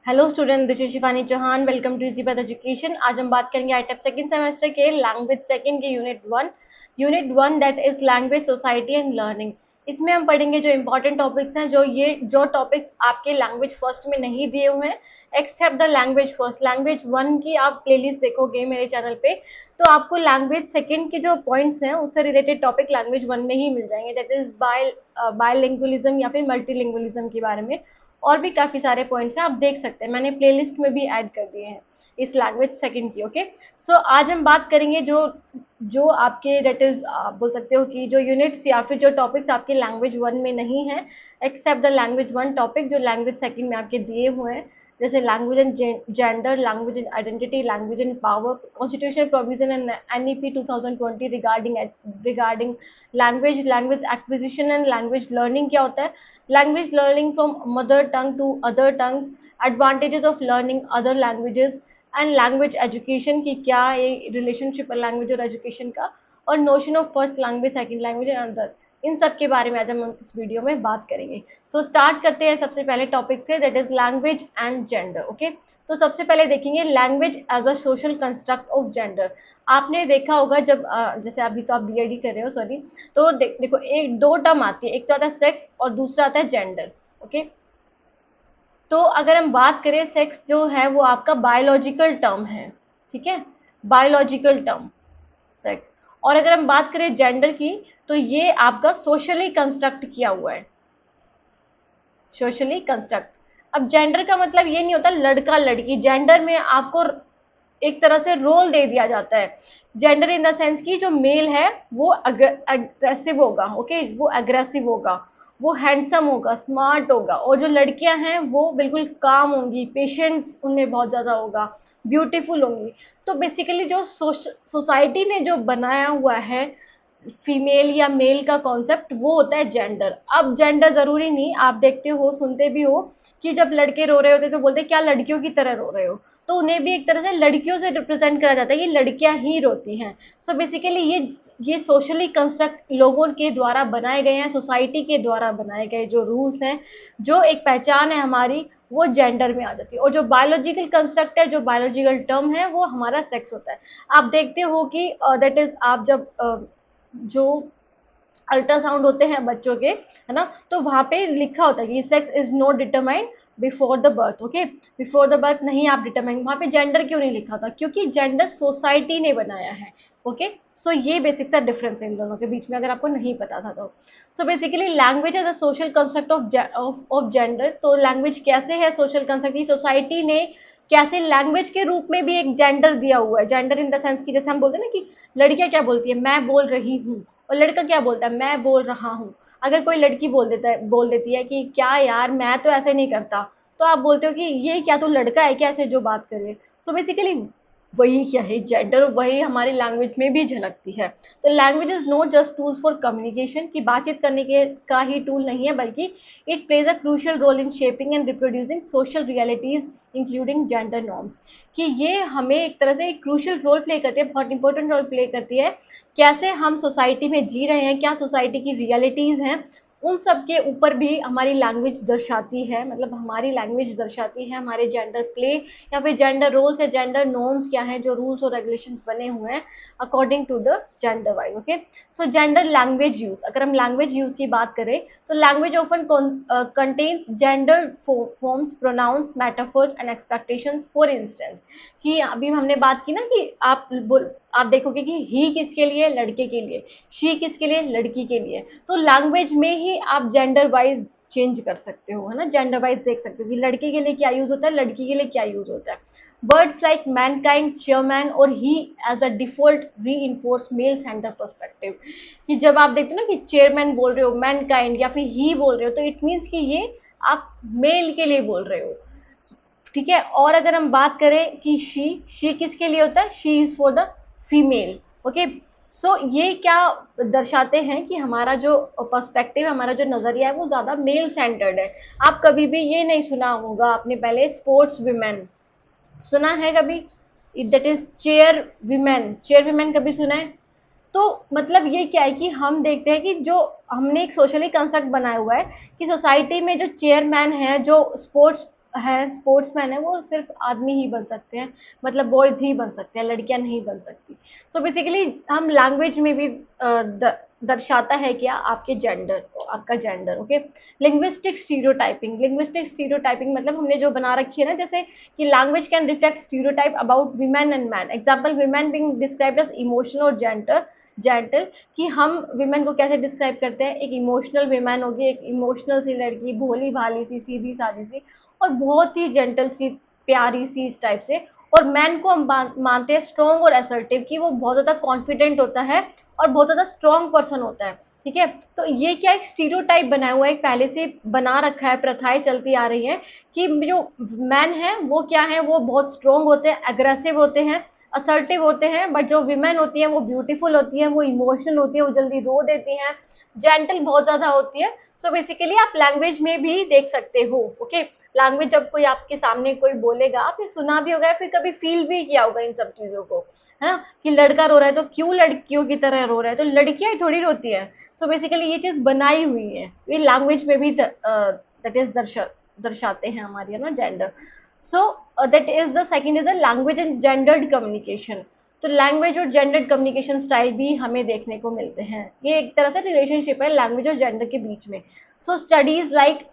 Hello student, this is Shivani Chauhan. Welcome to easy path education. आज हम बात करेंगे आईटेप सेकंड सेमेस्टर के लैंग्वेज सेकंड के unit one that is language society and learning. इसमें हम पढ़ेंगे जो इंपॉर्टेंट टॉपिक्स हैं, जो टॉपिक्स आपके लैंग्वेज फर्स्ट में नहीं दिए हुए हैं, except the language first. Language one की आप प्लेलिस्ट देखोगे मेरे चैनल पे, तो आपको लैंग्वेज सेकंड के जो पॉइंट्स हैं उससे रिलेटेड टॉपिक लैंग्वेज वन में ही मिल जाएंगे, दैट इज बायलिंगुअलिज्म या फिर मल्टीलिंगुअलिज्म के बारे में। और भी काफ़ी सारे पॉइंट्स हैं, आप देख सकते हैं, मैंने प्लेलिस्ट में भी ऐड कर दिए हैं इस लैंग्वेज सेकंड की। ओके, सो आज हम बात करेंगे जो जो आपके दैट इज आप बोल सकते हो कि जो यूनिट्स या फिर जो टॉपिक्स आपके लैंग्वेज वन में नहीं है, except the language one topic जो लैंग्वेज सेकंड में आपके दिए हुए हैं, जैसे language and gender, language and identity, language and power, constitutional provision and NEP 2020 regarding language acquisition and language learning क्या होता है, language learning from mother tongue to other tongues, advantages of learning other languages and language education की क्या ये relationship है language और education का, और notion of first language, second language and other, इन सब के बारे में आज हम इस वीडियो में बात करेंगे। सो स्टार्ट करते हैं सबसे पहले टॉपिक से, that is language and gender. Okay, तो सबसे पहले देखेंगे language as a social construct of gender. आपने देखा होगा जब जैसे अभी तो आप बीएडी कर रहे हो, सॉरी, तो देखो एक दो टर्म आती है, एक तो आता है सेक्स और दूसरा आता है जेंडर। ओके, तो अगर हम बात करें, सेक्स जो है वो आपका बायोलॉजिकल टर्म है, ठीक है, बायोलॉजिकल टर्म सेक्स। और अगर हम बात करें जेंडर की, तो ये आपका सोशली कंस्ट्रक्ट किया हुआ है, सोशली कंस्ट्रक्ट। अब जेंडर का मतलब ये नहीं होता लड़का लड़की, जेंडर में आपको एक तरह से रोल दे दिया जाता है। जेंडर इन द सेंस की जो मेल है वो अग्रेसिव होगा, ओके, वो अग्रेसिव होगा, वो हैंडसम होगा, स्मार्ट होगा, और जो लड़कियां हैं वो बिल्कुल काम होंगी, पेशेंस उनमें बहुत ज़्यादा होगा, ब्यूटीफुल होंगी। तो बेसिकली जो सोसाइटी ने जो बनाया हुआ है फीमेल या मेल का कॉन्सेप्ट, वो होता है जेंडर। अब जेंडर ज़रूरी नहीं, आप देखते हो सुनते भी हो कि जब लड़के रो रहे होते तो बोलते क्या लड़कियों की तरह रो रहे हो, तो उन्हें भी एक तरह से लड़कियों से रिप्रेजेंट करा जाता है, ये लड़कियां ही रोती हैं। सो बेसिकली ये सोशली कंस्ट्रक्ट लोगों के द्वारा बनाए गए हैं, सोसाइटी के द्वारा बनाए गए जो रूल्स हैं, जो एक पहचान है हमारी, वो जेंडर में आ जाती है। और जो बायोलॉजिकल कंस्ट्रक्ट है, जो बायोलॉजिकल टर्म है, वो हमारा सेक्स होता है। आप देखते हो कि दैट इज आप जब जो अल्ट्रासाउंड होते हैं बच्चों के, है ना, तो वहाँ पे लिखा होता है कि sex is not determined before the birth. Okay, before the birth नहीं आप डिटरमाइन, वहाँ पे जेंडर क्यों नहीं लिखा था, क्योंकि जेंडर सोसाइटी ने बनाया है। ओके, सो ये बेसिक सा डिफरेंस है इन दोनों के बीच में, अगर आपको नहीं पता था तो। So basically language as a social construct of gender. तो लैंग्वेज कैसे है सोशल कंस्ट्रक्ट, सोसाइटी ने कैसे लैंग्वेज के रूप में भी एक जेंडर दिया हुआ है। जेंडर इन द सेंस की जैसे हम बोलते हैं ना कि लड़कियां क्या बोलती है, मैं बोल रही हूँ, और लड़का क्या बोलता है, मैं बोल रहा हूँ। अगर कोई लड़की बोल देती है कि क्या यार मैं तो ऐसे नहीं करता, तो आप बोलते हो कि ये क्या तू लड़का है क्या ऐसे जो बात करे। सो बेसिकली वही क्या है जेंडर, वही हमारी लैंग्वेज में भी झलकती है। तो language is not just tool for communication, की बातचीत करने के का ही टूल नहीं है, बल्कि it plays a crucial role in shaping and reproducing social realities including gender norms. कि ये हमें एक तरह से एक क्रूशियल रोल प्ले करती है, बहुत इंपॉर्टेंट रोल प्ले करती है, कैसे हम सोसाइटी में जी रहे हैं, क्या सोसाइटी की रियलिटीज़ हैं, उन सब के ऊपर भी हमारी लैंग्वेज दर्शाती है। मतलब हमारी लैंग्वेज दर्शाती है हमारे जेंडर प्ले या फिर जेंडर रोल्स या जेंडर नॉर्म्स क्या हैं, जो रूल्स और रेगुलेशंस बने हुए हैं according to the gender wise. Okay, so gender language use, अगर हम लैंग्वेज यूज की बात करें, तो language often contains gender forms, pronouns, metaphors and expectations. For instance, कि अभी हमने बात की ना कि आप देखोगे कि ही किसके लिए, लड़के के लिए, शी किसके लिए, लड़की के लिए। तो लैंग्वेज में ही आप जेंडर वाइज चेंज कर सकते हो, है ना, जेंडर वाइज देख सकते हो कि लड़के के लिए क्या यूज होता है, लड़की के लिए क्या यूज होता है। वर्ड्स लाइक मैनकाइंड, चेयरमैन और ही एज अ डिफॉल्ट री इन्फोर्स मेल सेंटर पर्सपेक्टिव। कि जब आप देखते हो ना कि चेयरमैन बोल रहे हो, मैनकाइंड या फिर ही बोल रहे हो, तो इट मीन्स कि ये आप मेल के लिए बोल रहे हो, ठीक है। और अगर हम बात करें कि शी किसके लिए होता है, she is for the female. Okay, so ये क्या दर्शाते हैं कि हमारा जो पर्सपेक्टिव, हमारा जो नजरिया है वो ज्यादा मेल सेंटर्ड है। आप कभी भी ये नहीं सुना होगा आपने पहले स्पोर्ट्स विमेन, सुना है कभी, दैट इज चेयर विमेन कभी सुना है। तो मतलब ये क्या है कि हम देखते हैं कि जो हमने एक सोशली कंस्ट्रक्ट बनाया हुआ है कि सोसाइटी में जो चेयरमैन है, जो स्पोर्ट्स हैं स्पोर्ट्समैन है वो सिर्फ आदमी ही बन सकते हैं, मतलब बॉयज ही बन सकते हैं, लड़कियां नहीं बन सकती। सो बेसिकली हम लैंग्वेज में भी दर्शाता है क्या आपके जेंडर, आपका जेंडर। ओके, लिंग्विस्टिक स्टीरियोटाइपिंग मतलब हमने जो बना रखी है ना, जैसे कि language can reflect stereotype about women and man. Example, women being described as emotional और जेंटल, कि हम विमेन को कैसे डिस्क्राइब करते हैं, एक इमोशनल विमेन होगी, एक इमोशनल सी लड़की, भोली भाली सी, सीधी सादी सी, और बहुत ही जेंटल सी, प्यारी सी, इस टाइप से। और मैन को हम मानते हैं स्ट्रॉन्ग और असर्टिव, कि वो बहुत ज्यादा कॉन्फिडेंट होता है और बहुत ज्यादा स्ट्रॉन्ग पर्सन होता है। ठीक है, तो ये क्या एक स्टीरियोटाइप बना हुआ है, पहले से बना रखा है, प्रथाएं चलती आ रही हैं कि जो मैन है वो क्या है, वो बहुत स्ट्रॉन्ग होते हैं, अग्रेसिव होते हैं, असर्टिव होते हैं। बट जो विमेन होती है वो ब्यूटीफुल होती है, वो इमोशनल होती है, वो जल्दी रो देती हैं, जेंटल बहुत ज्यादा होती है। सो बेसिकली आप लैंग्वेज में भी देख सकते हो। ओके, लैंग्वेज जब कोई आपके सामने कोई बोलेगा, आपने सुना भी होगा, फिर कभी फील भी किया होगा इन सब चीजों को, है ना, कि लड़का रो रहा है तो क्यों लड़कियों की तरह रो रहा है, तो लड़कियां ही थोड़ी रोती है। सो बेसिकली ये चीज बनाई हुई है, ये लैंग्वेज में भी दैट इज दर्शाते हैं हमारी, है ना, gender. So that is the second is a language and gendered communication. तो लैंग्वेज और जेंडर्ड कम्युनिकेशन स्टाइल भी हमें देखने को मिलते हैं, ये एक तरह से रिलेशनशिप है लैंग्वेज और जेंडर के बीच में। So studies like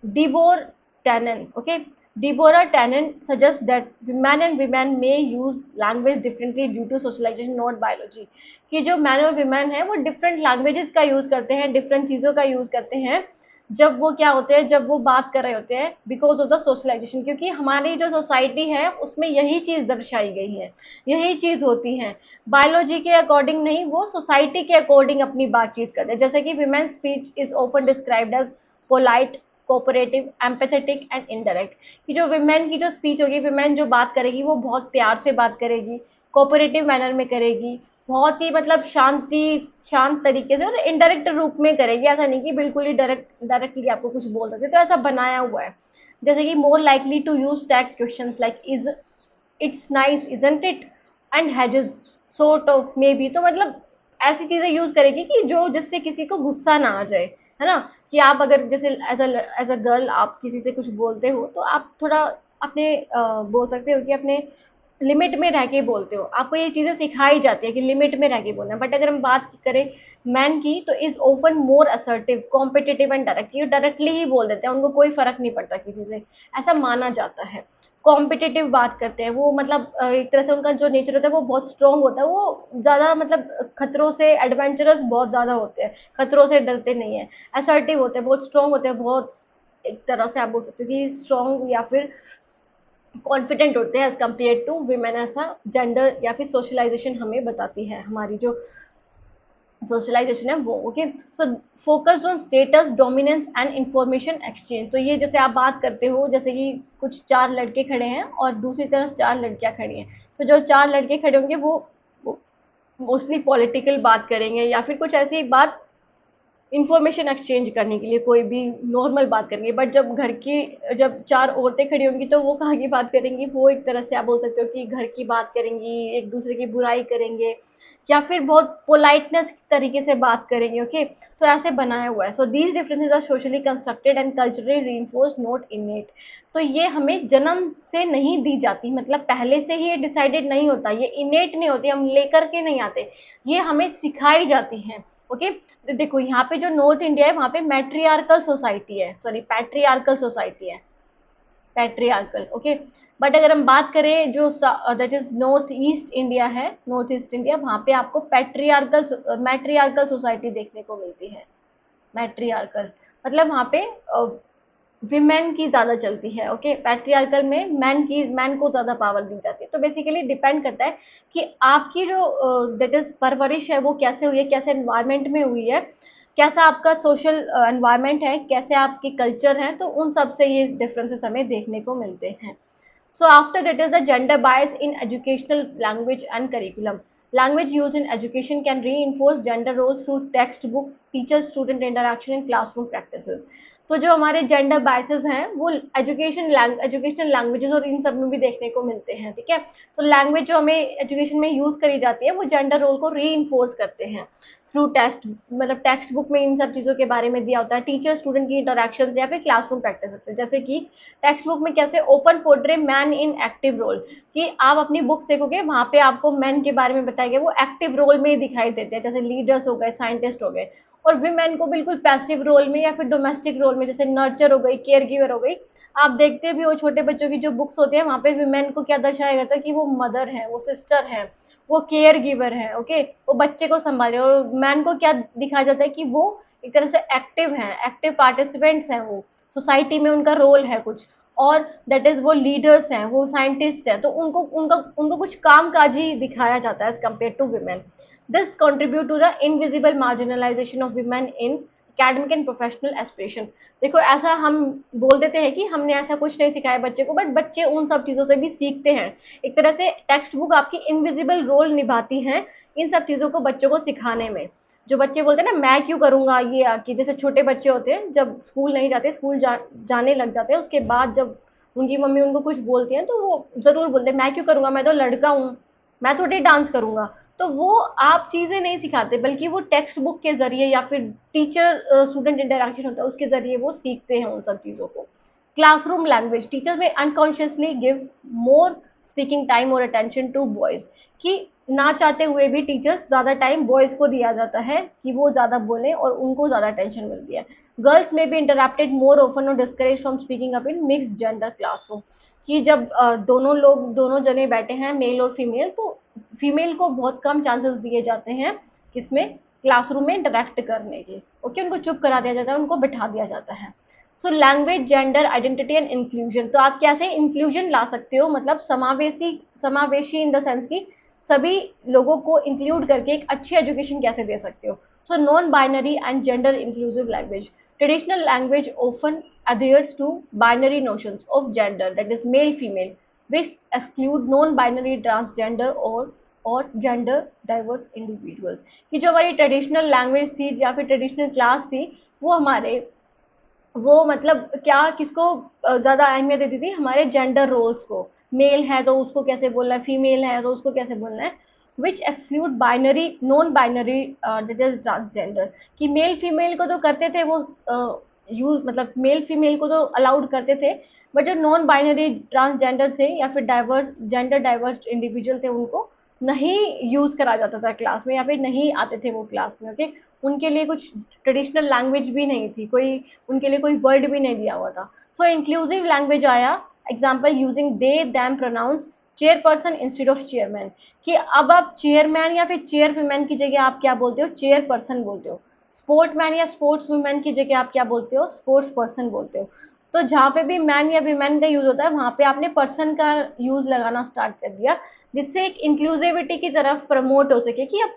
Deborah Tannen, okay, Deborah Tannen suggests that men and women may use language differently due to socialization, not biology। कि जो मैन और विमेन है वो डिफरेंट लैंग्वेजेस का यूज करते हैं, डिफरेंट चीजों का यूज करते हैं, जब वो क्या होते हैं, जब वो बात कर रहे होते हैं, बिकॉज ऑफ द सोशलाइजेशन, क्योंकि हमारी जो सोसाइटी है उसमें यही चीज दर्शाई गई है, यही चीज होती है। बायोलॉजी के अकॉर्डिंग नहीं, वो सोसाइटी के अकॉर्डिंग अपनी बातचीत करते हैं। जैसे कि women speech is often described as polite, cooperative, empathetic and indirect. कि जो विमेन की जो स्पीच होगी, विमेन जो बात करेगी वो बहुत प्यार से बात करेगी, कोऑपरेटिव मैनर में करेगी, बहुत ही मतलब शांत तरीके से, और इनडायरेक्ट रूप में करेगी। ऐसा नहीं कि बिल्कुल ही डायरेक्टली आपको कुछ बोल सकते, तो ऐसा बनाया हुआ है। जैसे कि more likely to use tag questions like is it's nice isn't it and hedges sort of maybe. तो मतलब ऐसी चीजें यूज करेगी कि जो जिससे किसी को गुस्सा ना आ जाए, है ना। कि आप अगर जैसे एज अ गर्ल आप किसी से कुछ बोलते हो तो आप थोड़ा अपने बोल सकते हो कि अपने लिमिट में रह के बोलते हो, आपको ये चीजें सिखाई जाती है कि लिमिट में रह के बोलना। बट अगर हम बात करें मैन की, तो is open more assertive, competitive and direct, ये डायरेक्टली ही बोल देते हैं, उनको कोई फर्क नहीं पड़ता किसी से, ऐसा माना जाता है। कॉम्पिटिटिव बात करते हैं वो, मतलब एक तरह से उनका जो नेचर होता है वो बहुत स्ट्रांग होता है, वो ज्यादा मतलब खतरों से एडवेंचरस बहुत ज्यादा होते हैं, खतरों से डरते नहीं है, असर्टिव होते हैं, बहुत स्ट्रांग होते हैं, बहुत एक तरह से आप बोल सकते हो कि स्ट्रांग या फिर कॉन्फिडेंट होते हैं एज कम्पेयर टू विमेन। ऐसा जेंडर या फिर सोशलाइजेशन हमें बताती है, हमारी जो सोशलाइजेशन है वो। Okay, so focused on status, dominance and information exchange. तो ये जैसे आप बात करते हो, जैसे कि कुछ 4 लड़के खड़े हैं और दूसरी तरफ 4 लड़कियां खड़ी हैं, तो जो 4 लड़के खड़े होंगे वो मोस्टली पॉलिटिकल बात करेंगे या फिर कुछ ऐसी बात इंफॉर्मेशन एक्सचेंज करने के लिए, कोई भी नॉर्मल बात करेंगे। बट जब 4 औरतें खड़ी होंगी तो वो कहाँ की बात करेंगी, वो एक तरह से आप बोल सकते हो कि घर की बात करेंगी, एक दूसरे की बुराई करेंगे, या फिर बहुत पोलाइटनेस तरीके से बात करेंगे। ओके, तो ऐसे बनाया हुआ है। So these differences are socially constructed and culturally reinforced, not innate. तो ये हमें जन्म से नहीं दी जाती, मतलब पहले से ही ये डिसाइडेड नहीं होता, ये इनेट नहीं होती, हम लेकर के नहीं आते, ये हमें सिखाई जाती हैं। ओके, तो देखो यहाँ पे जो नॉर्थ इंडिया है वहां पे मैट्रियार्कल सोसाइटी है, सॉरी पैट्रियार्कल सोसाइटी है, पैट्रियार्कल। ओके, बट अगर हम बात करें जो that is north east India है, नॉर्थ ईस्ट इंडिया, वहां पे आपको पैट्रियार्कल मैट्रियार्कल सोसाइटी देखने को मिलती है। मैट्रियार्कल मतलब वहां पे विमेन की ज्यादा चलती है। ओके, पैट्रियार्कल में मैन को ज्यादा पावर दी जाती है। तो बेसिकली डिपेंड करता है कि आपकी जो दैट इज परवरिश है वो कैसे हुई है, कैसे एनवायरमेंट में हुई है, कैसा आपका सोशल एनवायरमेंट है, कैसे आपके कल्चर है, तो उन सब से ये डिफरेंसेस हमें देखने को मिलते हैं। So after that is the gender bias in educational language and curriculum. Language used in education can reinforce gender roles through textbook, teacher-student interaction and classroom practices. तो जो हमारे जेंडर बायसेस हैं वो एजुकेशनल लैंग्वेजेस और इन सब में भी देखने को मिलते हैं, ठीक है। तो लैंग्वेज जो हमें एजुकेशन में यूज करी जाती है वो जेंडर रोल को री करते हैं थ्रू टेस्ट, मतलब टेक्स्ट बुक में इन सब चीज़ों के बारे में दिया होता है, टीचर स्टूडेंट की इंटरेक्शन या फिर क्लासरूम प्रैक्टिस से। जैसे कि टेक्स्ट बुक में कैसे often portray man in active role, कि आप अपनी बुक्स देखोगे वहाँ पे आपको मैन के बारे में बताया गया, वो एक्टिव रोल में ही दिखाई देते हैं, जैसे लीडर्स हो गए, साइंटिस्ट हो गए। और विमेन को बिल्कुल पैसिव रोल में या फिर डोमेस्टिक रोल में, जैसे नर्चर हो गई, केयर गिवर हो गई। आप देखते भी हो छोटे बच्चों की जो बुक्स होती है वहाँ पे विमेन को क्या दर्शाया जाता है कि वो मदर है, वो सिस्टर है, वो केयर गिवर है, ओके, वो बच्चे को संभाले। और मैन को क्या दिखाया जाता है कि वो एक तरह से एक्टिव है, एक्टिव पार्टिसिपेंट्स हैं, वो सोसाइटी में उनका रोल है कुछ। और दैट इज वो लीडर्स हैं, वो साइंटिस्ट हैं, तो उनको उनको उनको कुछ काम काजी दिखाया जाता है as compare to women. This contribute to the invisible marginalization of women in academic and professional aspiration। देखो ऐसा हम बोल देते हैं कि हमने ऐसा कुछ नहीं सिखाया बच्चे को, बट बच्चे उन सब चीज़ों से भी सीखते हैं। एक तरह से टेक्स्ट बुक आपकी इनविजिबल रोल निभाती है इन सब चीज़ों को बच्चों को सिखाने में। जो बच्चे बोलते हैं ना मैं क्यों करूँगा ये आके, जैसे छोटे बच्चे होते हैं जब स्कूल नहीं जाते, जाने लग जाते हैं, उसके बाद जब उनकी मम्मी उनको कुछ बोलती हैं तो वो ज़रूर बोलते हैं मैं क्यों करूँगा, मैं तो लड़का हूँ, मैं थोड़ी डांस करूँगा। तो वो आप चीज़ें नहीं सिखाते, बल्कि वो टेक्स्ट बुक के ज़रिए या फिर टीचर स्टूडेंट इंटरैक्शन होता है उसके ज़रिए वो सीखते हैं उन सब चीज़ों को। क्लासरूम लैंग्वेज, टीचर में unconsciously give more speaking time और अटेंशन टू बॉयज़, कि ना चाहते हुए भी टीचर्स ज़्यादा टाइम बॉयज़ को दिया जाता है कि वो ज़्यादा बोलें और उनको ज़्यादा अटेंशन मिलती है। गर्ल्स में भी इंटरप्टेड मोर ओपन और discourage from speaking up in mixed gender classroom, कि जब दोनों जने बैठे हैं मेल और फीमेल, तो फीमेल को बहुत कम चांसेस दिए जाते हैं किसमें, क्लासरूम में इंटरेक्ट करने के, ओके, उनको चुप करा दिया जाता है, उनको बिठा दिया जाता है। So language, gender identity and inclusion, तो आप कैसे इंक्लूजन ला सकते हो, मतलब समावेशी इन द सेंस की सभी लोगों को इंक्लूड करके एक अच्छी एजुकेशन कैसे दे सकते हो। So non binary and gender inclusive language, traditional language often adheres to binary notions of gender, that is male female, which exclude non-binary transgender और जेंडर डाइवर्स इंडिविजुअल्स, कि जो हमारी ट्रेडिशनल लैंग्वेज थी या फिर ट्रेडिशनल क्लास थी वो हमारे वो मतलब क्या किसको ज़्यादा अहमियत देती थी, हमारे जेंडर रोल्स को, मेल है तो उसको कैसे बोलना है, फीमेल है तो उसको कैसे बोलना है, which exclude binary non binary that is transgender, कि मेल फीमेल को तो करते थे वो यूज, मतलब मेल फीमेल को तो अलाउड करते थे, बट जो नॉन बाइनरी ट्रांसजेंडर थे या फिर डाइवर्स इंडिविजुअल थे उनको नहीं यूज करा जाता था क्लास में, या फिर नहीं आते थे वो क्लास में, ओके। उनके लिए कुछ ट्रेडिशनल लैंग्वेज भी नहीं थी, कोई उनके लिए कोई वर्ड भी नहीं दिया हुआ था। सो इंक्लूसिव लैंग्वेज आया, example using they them pronouns chairperson instead of chairman, कि अब आप चेयरमैन या फिर चेयरमैन की जगह आप क्या बोलते हो, चेयरपर्सन बोलते हो। स्पोर्टमैन या स्पोर्ट्स वुमेन की जगह आप क्या बोलते हो, स्पोर्ट्स पर्सन बोलते हो। तो जहाँ पे भी मैन या वीमेन का यूज होता है वहाँ पे आपने पर्सन का यूज लगाना स्टार्ट कर दिया, जिससे एक इंक्लूसिविटी की तरफ प्रमोट हो सके, कि अब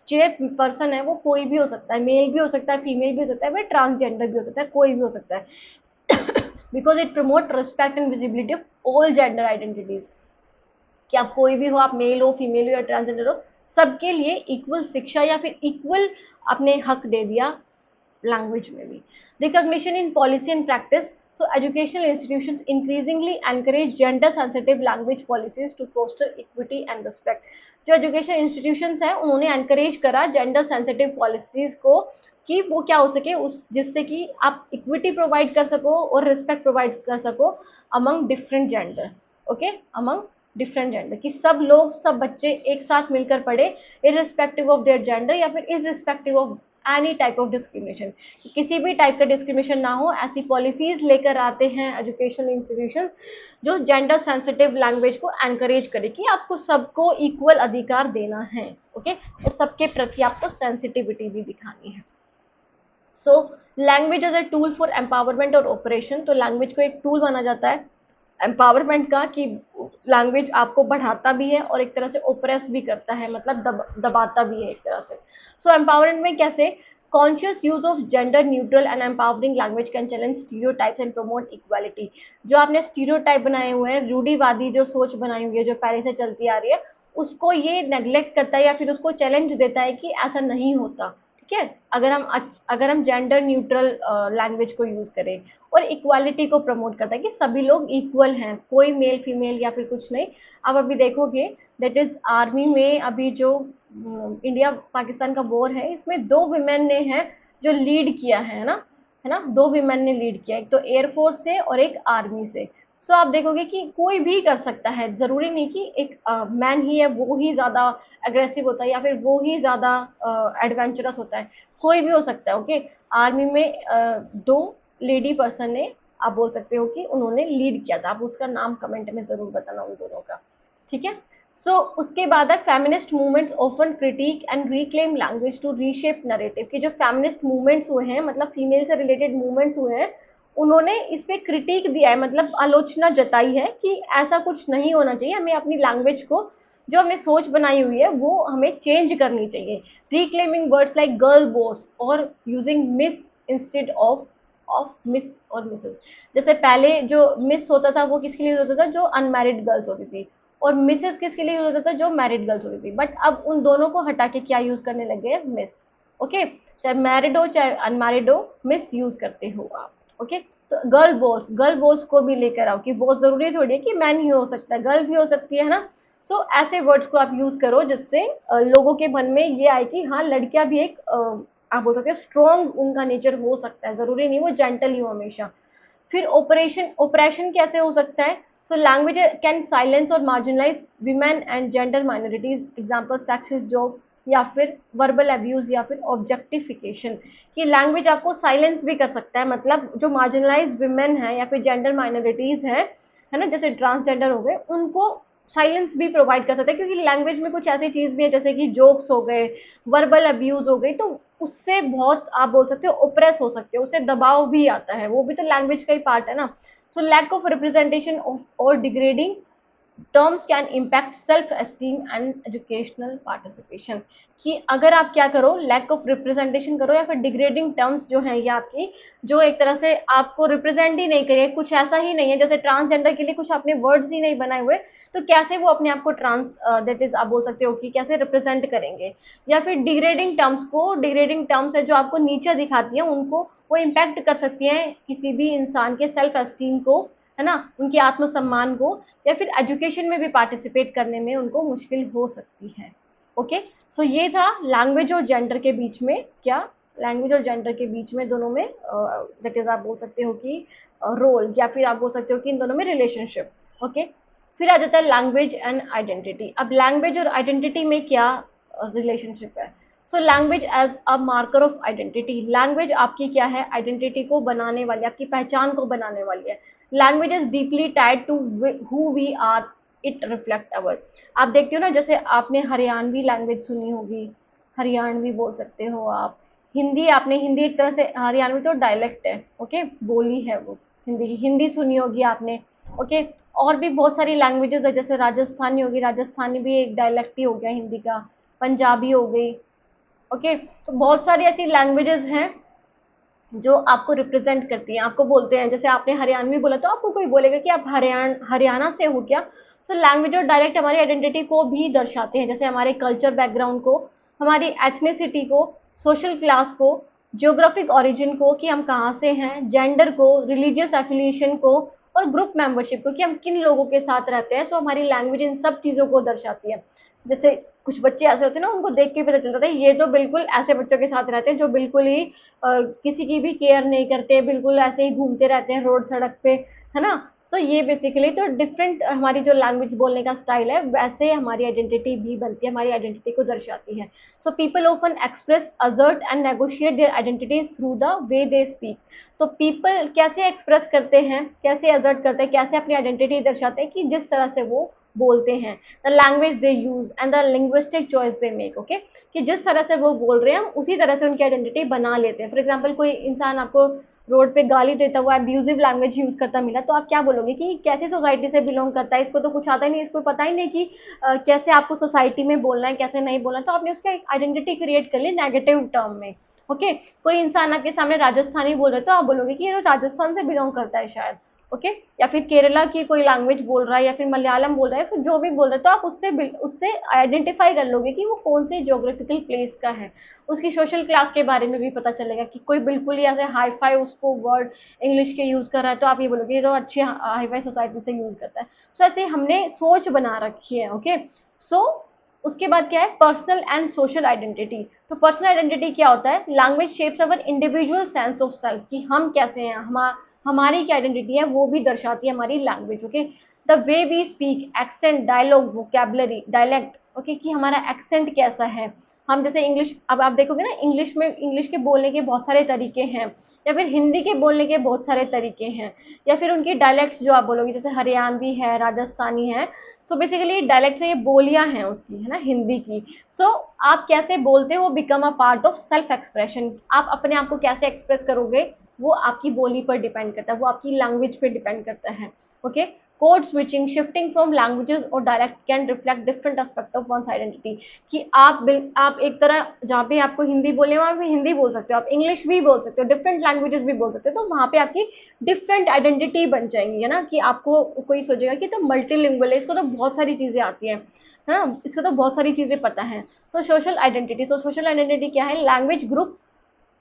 चेयर पर्सन है वो कोई भी हो सकता है, मेल भी हो सकता है, फीमेल भी हो सकता है, फिर ट्रांसजेंडर भी हो सकता है, कोई भी हो सकता है। Because it promote respect and visibility of all gender identities, कि आप कोई भी हो, आप मेल हो, फीमेल हो या ट्रांसजेंडर हो, सबके लिए इक्वल शिक्षा या फिर इक्वल आपने हक दे दिया लैंग्वेज में भी। Recognition in policy and practice, so educational institutions increasingly encourage gender sensitive language policies to foster equity and respect। जो एजुकेशन इंस्टीट्यूशंस हैं उन्होंने एनकरेज करा जेंडर सेंसिटिव पॉलिसीज को, कि वो क्या हो सके उस जिससे कि आप इक्विटी प्रोवाइड कर सको और रिस्पेक्ट प्रोवाइड कर सको among different gender, okay, among different gender, कि सब लोग सब बच्चे एक साथ मिलकर पढ़े इरिस्पेक्टिव ऑफ देयर जेंडर या फिर irrespective of any type of discrimination, किसी भी टाइप का डिस्क्रिमिनेशन ना हो, ऐसी पॉलिसीज लेकर आते हैं एजुकेशनल इंस्टीट्यूशंस जो जेंडर सेंसिटिव लैंग्वेज को एनकरेज करे, कि आपको सबको इक्वल अधिकार देना है, ओके, और सबके प्रति आपको सेंसिटिविटी भी दिखानी है। So language as a tool for empowerment और ऑपरेशन, तो लैंग्वेज को एक टूल माना जाता है एम्पावरमेंट का, कि लैंग्वेज आपको बढ़ाता भी है और एक तरह से ओप्रेस भी करता है, मतलब दबाता भी है एक तरह से। सो एम्पावरमेंट में कैसे, conscious use of gender neutral and empowering language can challenge stereotypes and promote equality, जो आपने स्टीरियोटाइप बनाए हुए हैं, रूढ़िवादी जो सोच बनाई हुई है जो पहले से चलती आ रही है, उसको ये नेग्लेक्ट करता है या फिर उसको चैलेंज देता है कि ऐसा नहीं होता, ठीक है, अगर हम जेंडर न्यूट्रल लैंग्वेज को यूज करें, और इक्वालिटी को प्रमोट करता है कि सभी लोग इक्वल हैं, कोई मेल फीमेल या फिर कुछ नहीं। आप अभी देखोगे दैट इज आर्मी में अभी जो इंडिया पाकिस्तान का वॉर है, इसमें 2 विमेन ने हैं जो लीड किया है ना, 2 विमेन ने लीड किया, एक तो एयरफोर्स से और एक आर्मी से। सो आप देखोगे कि कोई भी कर सकता है, जरूरी नहीं कि एक मैन ही है वो ही ज्यादा अग्रेसिव होता है या फिर वो ही ज्यादा एडवेंचरस होता है, कोई भी हो सकता है। ओके, आर्मी में 2 लेडी पर्सन ने, आप बोल सकते हो कि उन्होंने लीड किया था, आप उसका नाम कमेंट में जरूर बताना उन दोनों का, ठीक है। सो उसके बाद है feminist movements often critique and reclaim language to reshape narrative, कि जो फेमिनिस्ट मूवमेंट्स हुए हैं, मतलब फीमेल से रिलेटेड मूवमेंट्स हुए हैं, उन्होंने इस पे क्रिटिक दिया है, मतलब आलोचना जताई है कि ऐसा कुछ नहीं होना चाहिए, हमें अपनी लैंग्वेज को, जो हमने सोच बनाई हुई है वो हमें चेंज करनी चाहिए। Reclaiming words like girl boss और using miss instead of miss और मिसेस। जैसे पहले जो मिस होता था वो किसके लिए होता था, जो अनमैरिड गर्ल्स होती थी, और मिसेस किसके लिए होता था, जो मैरिड गर्ल्स होती थी। बट अब उन दोनों को हटा के क्या यूज करने लगे हैं, मिस। ओके, चाहे मैरिड हो चाहे अनमैरिड हो, मिस यूज करते हो आप। ओके, तो गर्ल बॉस को भी लेकर आओ कि बहुत जरूरी थोड़ी है कि मैन ही हो सकता है, गर्ल भी हो सकती है ना। सो ऐसे वर्ड्स को आप यूज करो जिससे लोगों के मन में ये आए कि हाँ, लड़कियां भी एक आप बोल सकते हो स्ट्रॉन्ग उनका नेचर हो सकता है, जरूरी नहीं वो जेंटल ही हो हमेशा। फिर ऑपरेशन ऑपरेशन कैसे हो सकता है, सो लैंग्वेज कैन साइलेंस और marginalize women and gender minorities, example sexist job या फिर वर्बल अब्यूज या फिर ऑब्जेक्टिफिकेशन। कि लैंग्वेज आपको साइलेंस भी कर सकता है, मतलब जो मार्जिनलाइज विमेन है या फिर जेंडर माइनॉरिटीज है ना, जैसे ट्रांसजेंडर हो गए, उनको साइलेंस भी प्रोवाइड कर सकता है, क्योंकि लैंग्वेज में कुछ ऐसी चीज भी है जैसे कि जोक्स हो गए, वर्बल अब्यूज हो गई, तो उससे बहुत आप बोल सकते हो ओप्रेस हो सकते हो, उससे दबाव भी आता है, वो भी तो लैंग्वेज का ही पार्ट है ना। So lack of representation of और degrading terms can impact self esteem and educational participation. कि अगर आप क्या करो, लैक ऑफ रिप्रेजेंटेशन करो या फिर डिग्रेडिंग टर्म्स जो है ये आपकी, जो एक तरह से आपको रिप्रेजेंट ही नहीं करिए, कुछ ऐसा ही नहीं है, जैसे ट्रांसजेंडर के लिए कुछ आपने वर्ड्स ही नहीं बनाए हुए, तो कैसे वो अपने आप को ट्रांस दैट इज आप बोल सकते हो कि कैसे रिप्रेजेंट करेंगे। या फिर डिग्रेडिंग टर्म्स है जो आपको नीचे दिखाती है, उनको वो इम्पैक्ट कर सकती हैं किसी भी इंसान के सेल्फ एस्टीम को, है ना, उनके आत्मसम्मान को, या फिर एजुकेशन में भी पार्टिसिपेट करने में उनको मुश्किल हो सकती है। ओके, सो ये था लैंग्वेज और जेंडर के बीच में क्या, लैंग्वेज और जेंडर के बीच में दोनों में दैट इज आप बोल सकते हो कि रोल, या फिर आप बोल सकते हो कि इन दोनों में रिलेशनशिप। ओके, फिर आ जाता है लैंग्वेज एंड आइडेंटिटी। अब लैंग्वेज और आइडेंटिटी में क्या रिलेशनशिप है। So language as a marker of identity, language आपकी क्या है, आइडेंटिटी को बनाने वाली, आपकी पहचान को बनाने वाली है। Language is deeply tied to who we are, it reflect our. आप देखते हो ना, जैसे आपने हरियाणवी लैंग्वेज सुनी होगी, हरियाणवी बोल सकते हो आप। हिंदी, आपने हिंदी एक तरह से, हरियाणवी तो डायलेक्ट है, ओके, बोली है वो हिंदी की, हिंदी सुनी होगी आपने। ओके, और भी बहुत सारी लैंग्वेजेस है, जैसे राजस्थानी होगी, राजस्थानी भी एक डायलेक्ट ही हो गया हिंदी का, पंजाबी हो गई। ओके, तो बहुत सारी ऐसी लैंग्वेजेस हैं जो आपको रिप्रेजेंट करती हैं, आपको बोलते हैं, जैसे आपने हरियाणवी बोला तो आपको कोई बोलेगा कि आप हरियाणा से हो क्या। सो लैंग्वेज और डायरेक्ट हमारी आइडेंटिटी को भी दर्शाते हैं, जैसे हमारे कल्चर बैकग्राउंड को, हमारी एथनिसिटी को, सोशल क्लास को, जियोग्राफिक ओरिजिन को कि हम कहाँ से हैं, जेंडर को, रिलीजियस एफिलिएशन को, और ग्रुप मेंबरशिप को कि हम किन लोगों के साथ रहते हैं। सो हमारी लैंग्वेज इन सब चीज़ों को दर्शाती है। जैसे कुछ बच्चे ऐसे होते हैं ना, उनको देख के पता चलता है ये तो बिल्कुल ऐसे बच्चों के साथ रहते हैं जो बिल्कुल ही किसी की भी केयर नहीं करते, बिल्कुल ऐसे ही घूमते रहते हैं रोड सड़क पे, है ना। सो ये बेसिकली तो डिफरेंट हमारी जो लैंग्वेज बोलने का स्टाइल है, वैसे हमारी आइडेंटिटी भी बनती है, हमारी आइडेंटिटी को दर्शाती है। So people often express, assert and negotiate their identities through the way they speak. तो पीपल कैसे एक्सप्रेस करते हैं, कैसे असर्ट करते हैं, कैसे अपनी आइडेंटिटी दर्शाते हैं, कि जिस तरह से वो बोलते हैं, the language they use and the linguistic choice they make. Okay, कि जिस तरह से वो बोल रहे हैं हम उसी तरह से उनकी आइडेंटिटी बना लेते हैं। फॉर एग्जाम्पल, कोई इंसान आपको रोड पे गाली देता हुआ अब्यूजिव लैंग्वेज यूज करता मिला, तो आप क्या बोलोगे कि कैसी सोसाइटी से बिलोंग करता है, इसको तो कुछ आता ही नहीं, इसको पता ही नहीं कि कैसे आपको सोसाइटी में बोलना है, कैसे नहीं बोलना है। तो आपने उसका एक आइडेंटिटी क्रिएट कर ली नेगेटिव टर्म में। ओके, कोई इंसान आपके सामने राजस्थानी बोल रहा है तो आप बोलोगे कि ये तो राजस्थान से बिलोंग करता है शायद। ओके, या फिर केरला की कोई लैंग्वेज बोल रहा है या फिर मलयालम बोल रहा है, फिर जो भी बोल रहा है, तो आप उससे आइडेंटिफाई कर लोगे कि वो कौन से ज्योग्राफिकल प्लेस का है। उसकी सोशल क्लास के बारे में भी पता चलेगा कि कोई बिल्कुल ही ऐसे हाई फाई उसको वर्ड इंग्लिश के यूज कर रहा है तो आप ये बोलोगे ये तो अच्छी हाई फाई सोसाइटी से यूज करता है। सो ऐसे हमने सोच बना रखी है। ओके, सो उसके बाद क्या है, पर्सनल एंड सोशल आइडेंटिटी। तो पर्सनल आइडेंटिटी क्या होता है, language shapes our individual sense of self, कि हम कैसे हैं, हमारी क्या आइडेंटिटी है वो भी दर्शाती है हमारी language. Okay, the way we speak, accent, dialogue, vocabulary, dialect, okay, कि हमारा एक्सेंट कैसा है। हम जैसे इंग्लिश, अब आप देखोगे ना इंग्लिश में, इंग्लिश के बोलने के बहुत सारे तरीके हैं, या फिर हिंदी के बोलने के बहुत सारे तरीके हैं, या फिर उनकी डायलेक्ट्स जो आप बोलोगे, जैसे हरियाणवी है, राजस्थानी है। सो बेसिकली डायलेक्ट से ये बोलियां हैं उसकी, है ना, हिंदी की। सो आप कैसे बोलते हो, become a part of self expression. आप अपने आप को कैसे एक्सप्रेस करोगे वो आपकी बोली पर डिपेंड करता है, वो आपकी लैंग्वेज पे डिपेंड करता है। Okay, code switching, shifting from languages और direct can reflect different aspect of one's identity, कि आप एक तरह जहाँ पे आपको हिंदी बोलने वहाँ पे हिंदी बोल सकते हो, आप इंग्लिश भी बोल सकते हो, डिफरेंट लैंग्वेजेस भी बोल सकते हो, तो वहाँ पे आपकी डिफरेंट आइडेंटिटी बन जाएंगी, है ना, कि आपको कोई सोचेगा कि तो मल्टीलिंगुअल है, इसको तो बहुत सारी चीजें आती हैं, है ना, इसको तो बहुत सारी चीजें पता है। तो सोशल आइडेंटिटी, तो सोशल आइडेंटिटी क्या है, language group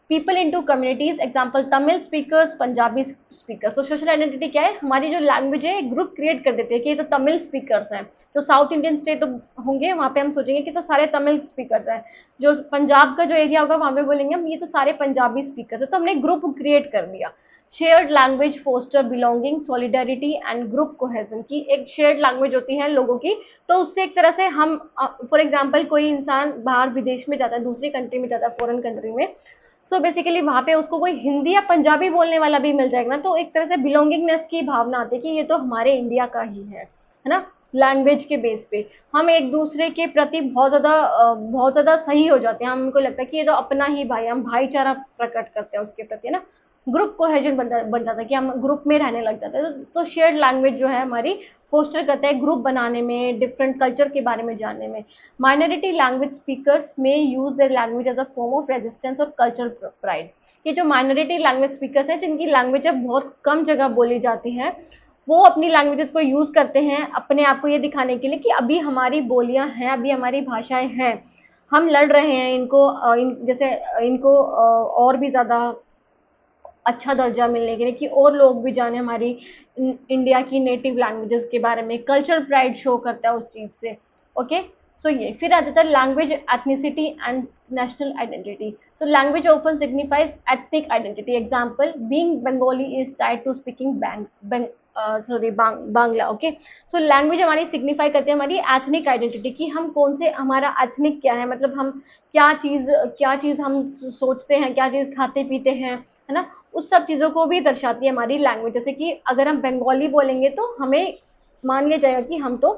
people into communities, example Tamil speakers, Punjabi speaker. तो सोशल आइडेंटिटी क्या है, हमारी जो लैंग्वेज है ग्रुप क्रिएट कर देते हैं कि ये तो तमिल स्पीकर्स हैं। जो साउथ इंडियन स्टेट होंगे वहाँ पे हम सोचेंगे कि तो सारे तमिल स्पीकर्स हैं। जो पंजाब का जो एरिया होगा वहाँ पे बोलेंगे हम ये तो सारे पंजाबी स्पीकर्स है, तो हमने ग्रुप क्रिएट कर दिया। Shared language foster belonging, solidarity and group cohesion, की एक शेयर्ड लैंग्वेज होती है लोगों की, तो उससे एक तरह से हम, फॉर एग्जाम्पल कोई इंसान बाहर विदेश में जाता है, दूसरी कंट्री में जाता है, फॉरेन कंट्री में, सो बेसिकली वहां पे उसको कोई हिंदी या पंजाबी बोलने वाला भी मिल जाएगा ना, तो एक तरह से बिलोंगिंगनेस की भावना आती है कि ये तो हमारे इंडिया का ही है ना। लैंग्वेज के बेस पे हम एक दूसरे के प्रति बहुत ज्यादा सही हो जाते हैं, हमको लगता है कि ये तो अपना ही भाई, हम भाईचारा प्रकट करते हैं उसके प्रति, है ना। ग्रुप कोहेजन बन जाता है कि हम ग्रुप में रहने लग जाते हैं। तो शेयर्ड लैंग्वेज जो है हमारी फोस्टर करता है ग्रुप बनाने में, डिफरेंट कल्चर के बारे में जानने में। माइनॉरिटी लैंग्वेज स्पीकर्स में use their language as a form of resistance और कल्चरल प्राइड। ये जो माइनॉरिटी लैंग्वेज स्पीकर्स हैं जिनकी लैंग्वेज अब बहुत कम जगह बोली जाती है, वो अपनी लैंग्वेजेस को यूज करते हैं अपने आप को ये दिखाने के लिए कि अभी हमारी बोलियां हैं, अभी हमारी भाषाएं हैं, हम लड़ रहे हैं इनको, जैसे इनको और भी ज्यादा अच्छा दर्जा मिलने के लिए, कि और लोग भी जाने हमारी इंडिया की नेटिव लैंग्वेजेस के बारे में। कल्चर प्राइड शो करता है उस चीज से। ओके, सो ये फिर आ जाता है language ethnicity and national identity. So language often signifies ethnic identity, example being Bengali is tied to speaking Bangla. Okay, so language हमारी सिग्निफाई करती है हमारी एथनिक आइडेंटिटी, कि हम कौन से, हमारा एथनिक क्या है, मतलब हम क्या चीज हम सोचते हैं, क्या चीज खाते पीते हैं, है ना, उस सब चीजों को भी दर्शाती है हमारी लैंग्वेज। जैसे कि अगर हम बंगाली बोलेंगे तो हमें मान लिया जाएगा कि हम तो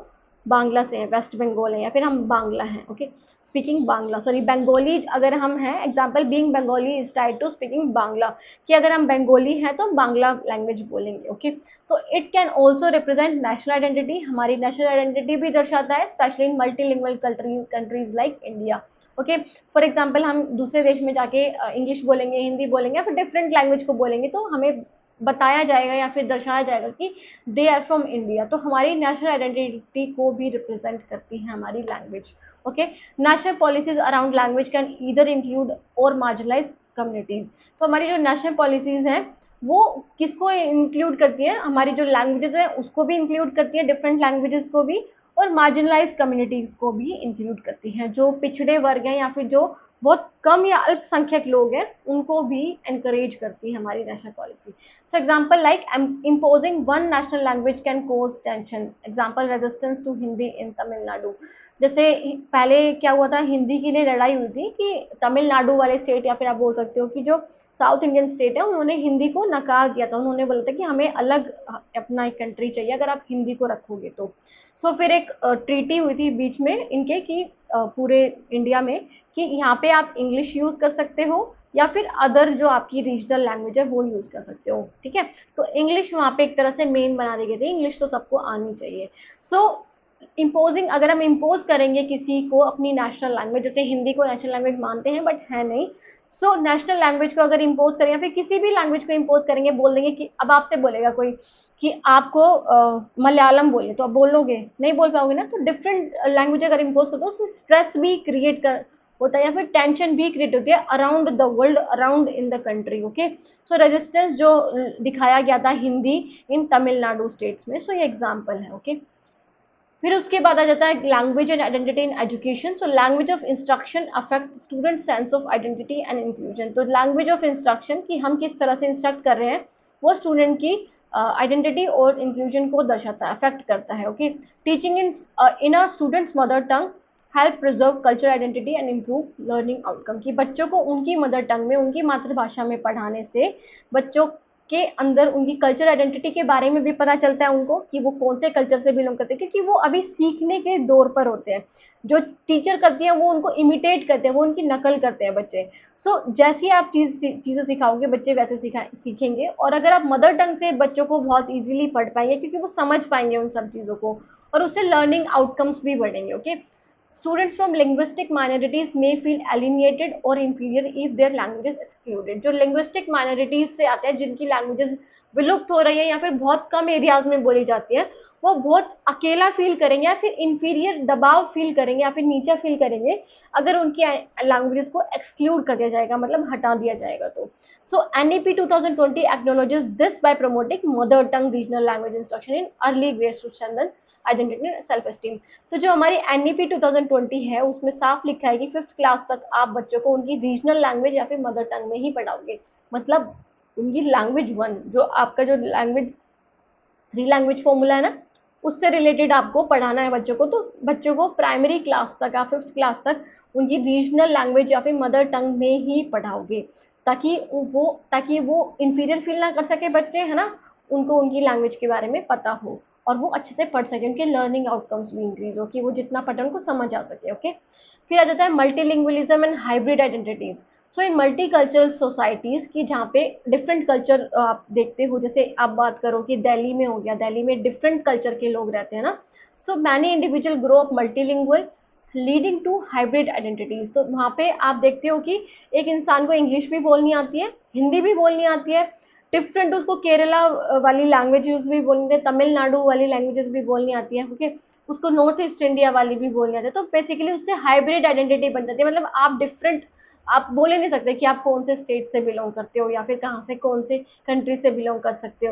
बांग्ला से हैं, वेस्ट बंगाल है, या फिर हम बांग्ला हैं। Okay, speaking Bangla, sorry Bengali अगर हम हैं, example being Bengali is tied to speaking Bangla, कि अगर हम बंगाली हैं तो बांग्ला लैंग्वेज बोलेंगे। ओके, तो it can also represent national identity, हमारी नेशनल आइडेंटिटी भी दर्शाता है, especially in multilingual countries like India. Okay, for example हम दूसरे देश में जाके इंग्लिश बोलेंगे, हिंदी बोलेंगे, या फिर डिफरेंट लैंग्वेज को बोलेंगे, तो हमें बताया जाएगा या फिर दर्शाया जाएगा कि दे आर फ्रॉम इंडिया। तो हमारी नेशनल आइडेंटिटी को भी रिप्रेजेंट करती है हमारी language. Okay, national policies around language can either include और मार्जिनलाइज कम्युनिटीज। तो हमारी जो नेशनल पॉलिसीज हैं वो किसको इंक्लूड करती है, हमारी जो लैंग्वेजेस है उसको भी इंक्लूड करती है, डिफरेंट लैंग्वेजेस को भी, और मार्जिनलाइज कम्युनिटीज को भी इंक्लूड करती हैं, जो पिछड़े वर्ग हैं या फिर जो बहुत कम या अल्पसंख्यक लोग हैं उनको भी एनकरेज करती है हमारी national policy. So example like imposing one national language can cause tension, example resistance to Hindi in Tamil Nadu. जैसे पहले क्या हुआ था, हिंदी के लिए लड़ाई हुई थी कि तमिलनाडु वाले स्टेट, या फिर आप बोल सकते हो कि जो साउथ इंडियन स्टेट है, उन्होंने हिंदी को नकार दिया था, उन्होंने बोला था कि हमें अलग अपना एक कंट्री चाहिए अगर आप हिंदी को रखोगे तो। सो फिर एक ट्रीटी हुई थी बीच में इनके कि पूरे इंडिया में, कि यहाँ पे आप इंग्लिश यूज कर सकते हो या फिर अदर जो आपकी रीजनल लैंग्वेज है वो यूज कर सकते हो। ठीक है, तो इंग्लिश वहाँ पे एक तरह से मेन बना दी गई थी, इंग्लिश तो सबको आनी चाहिए। सो इम्पोजिंग, अगर हम इम्पोज करेंगे किसी को अपनी नेशनल लैंग्वेज, जैसे हिंदी को नेशनल लैंग्वेज मानते हैं बट है नहीं, सो नेशनल लैंग्वेज को अगर इम्पोज करें या फिर किसी भी लैंग्वेज को इम्पोज करेंगे, बोल देंगे कि अब आपसे बोलेगा कोई कि आपको मलयालम बोले तो आप बोलोगे नहीं, बोल पाओगे ना। तो डिफरेंट लैंग्वेज अगर इम्पोज करते हो उससे स्ट्रेस भी क्रिएट कर होता है या फिर टेंशन भी क्रिएट होती है around the world, around in the country. Okay, so resistance जो दिखाया गया था हिंदी इन तमिलनाडु स्टेट्स में, सो ये एग्जाम्पल है। ओके, फिर उसके बाद आ जाता है language and identity in education. So language of instruction affect student sense of identity and inclusion. तो लैंग्वेज ऑफ इंस्ट्रक्शन कि हम किस तरह से इंस्ट्रक्ट कर रहे हैं वो स्टूडेंट की आइडेंटिटी और इंक्लूजन को दर्शाता है, अफेक्ट करता है। Okay, teaching in a students mother tongue help preserve culture identity and improve learning outcome. कि बच्चों को उनकी मदर टंग में, उनकी मातृभाषा में पढ़ाने से बच्चों के अंदर उनकी कल्चर आइडेंटिटी के बारे में भी पता चलता है उनको कि वो कौन से कल्चर से बिलोंग करते हैं, क्योंकि वो अभी सीखने के दौर पर होते हैं। जो टीचर करती है वो उनको इमिटेट करते हैं, वो उनकी नकल करते हैं बच्चे। सो जैसी आप चीज़ें सिखाओगे बच्चे वैसे सीखेंगे। और अगर आप मदर टंग से बच्चों को बहुत ईजिली पढ़ पाएंगे क्योंकि वो समझ पाएंगे उन सब चीज़ों को, और उससे लर्निंग आउटकम्स भी बढ़ेंगे। Okay, Students from linguistic minorities may feel alienated or inferior if their language is excluded। जो linguistic minorities से आते हैं, जिनकी languages विलुप्त हो रही है या फिर बहुत कम एरियाज में बोली जाती है, वो बहुत अकेला फील करेंगे या फिर इंफीरियर दबाव फील करेंगे या फिर नीचा फील करेंगे अगर उनकी लैंग्वेजेस को एक्सक्लूड कर दिया जाएगा, मतलब हटा दिया जाएगा। तो सो NEP 2020 acknowledges this by promoting mother tongue regional language instruction in early grades to strengthen identity self esteem. तो जो हमारी NEP 2020 है उसमें साफ लिखा है कि 5th क्लास तक आप बच्चों को उनकी रीजनल लैंग्वेज या फिर मदर टंग में ही पढ़ाओगे। मतलब उनकी लैंग्वेज 1 जो आपका जो लैंग्वेज 3 लैंग्वेज फॉर्मूला है ना, उससे रिलेटेड आपको पढ़ाना है बच्चों को। तो बच्चों को प्राइमरी क्लास तक या 5th क्लास तक उनकी रीजनल लैंग्वेज या फिर मदर टंग में ही पढ़ाओगे, ताकि वो इंफीरियर फील ना कर सके बच्चे, है ना, उनको उनकी लैंग्वेज के बारे में पता हो और वो अच्छे से पढ़ सके, उनके लर्निंग आउटकम्स भी इंक्रीज हो कि वो जितना पढ़े उनको समझ आ सके। ओके, फिर आ जाता है multilingualism and hybrid identities. So in multi cultural societies की जहाँ पे डिफरेंट कल्चर आप देखते हो, जैसे आप बात करो कि दिल्ली में हो गया, दिल्ली में डिफरेंट कल्चर के लोग रहते हैं ना। So many individual grow up multilingual leading to hybrid identities. तो वहाँ पे आप देखते हो कि एक इंसान को इंग्लिश भी बोलनी आती है, हिंदी भी बोलनी आती है, डिफरेंट उसको केरला वाली लैंग्वेजेस भी बोलनी आती है, तमिलनाडु वाली लैंग्वेजेस भी बोलनी आती है। ओके, उसको नॉर्थ ईस्ट इंडिया वाली भी बोलनी आती है। तो बेसिकली उससे हाइब्रिड आइडेंटिटी बन जाती है। मतलब आप डिफरेंट, आप बोले नहीं सकते कि आप कौन से स्टेट से बिलोंग करते हो या फिर कहाँ से, कौन से कंट्री से बिलोंग कर सकते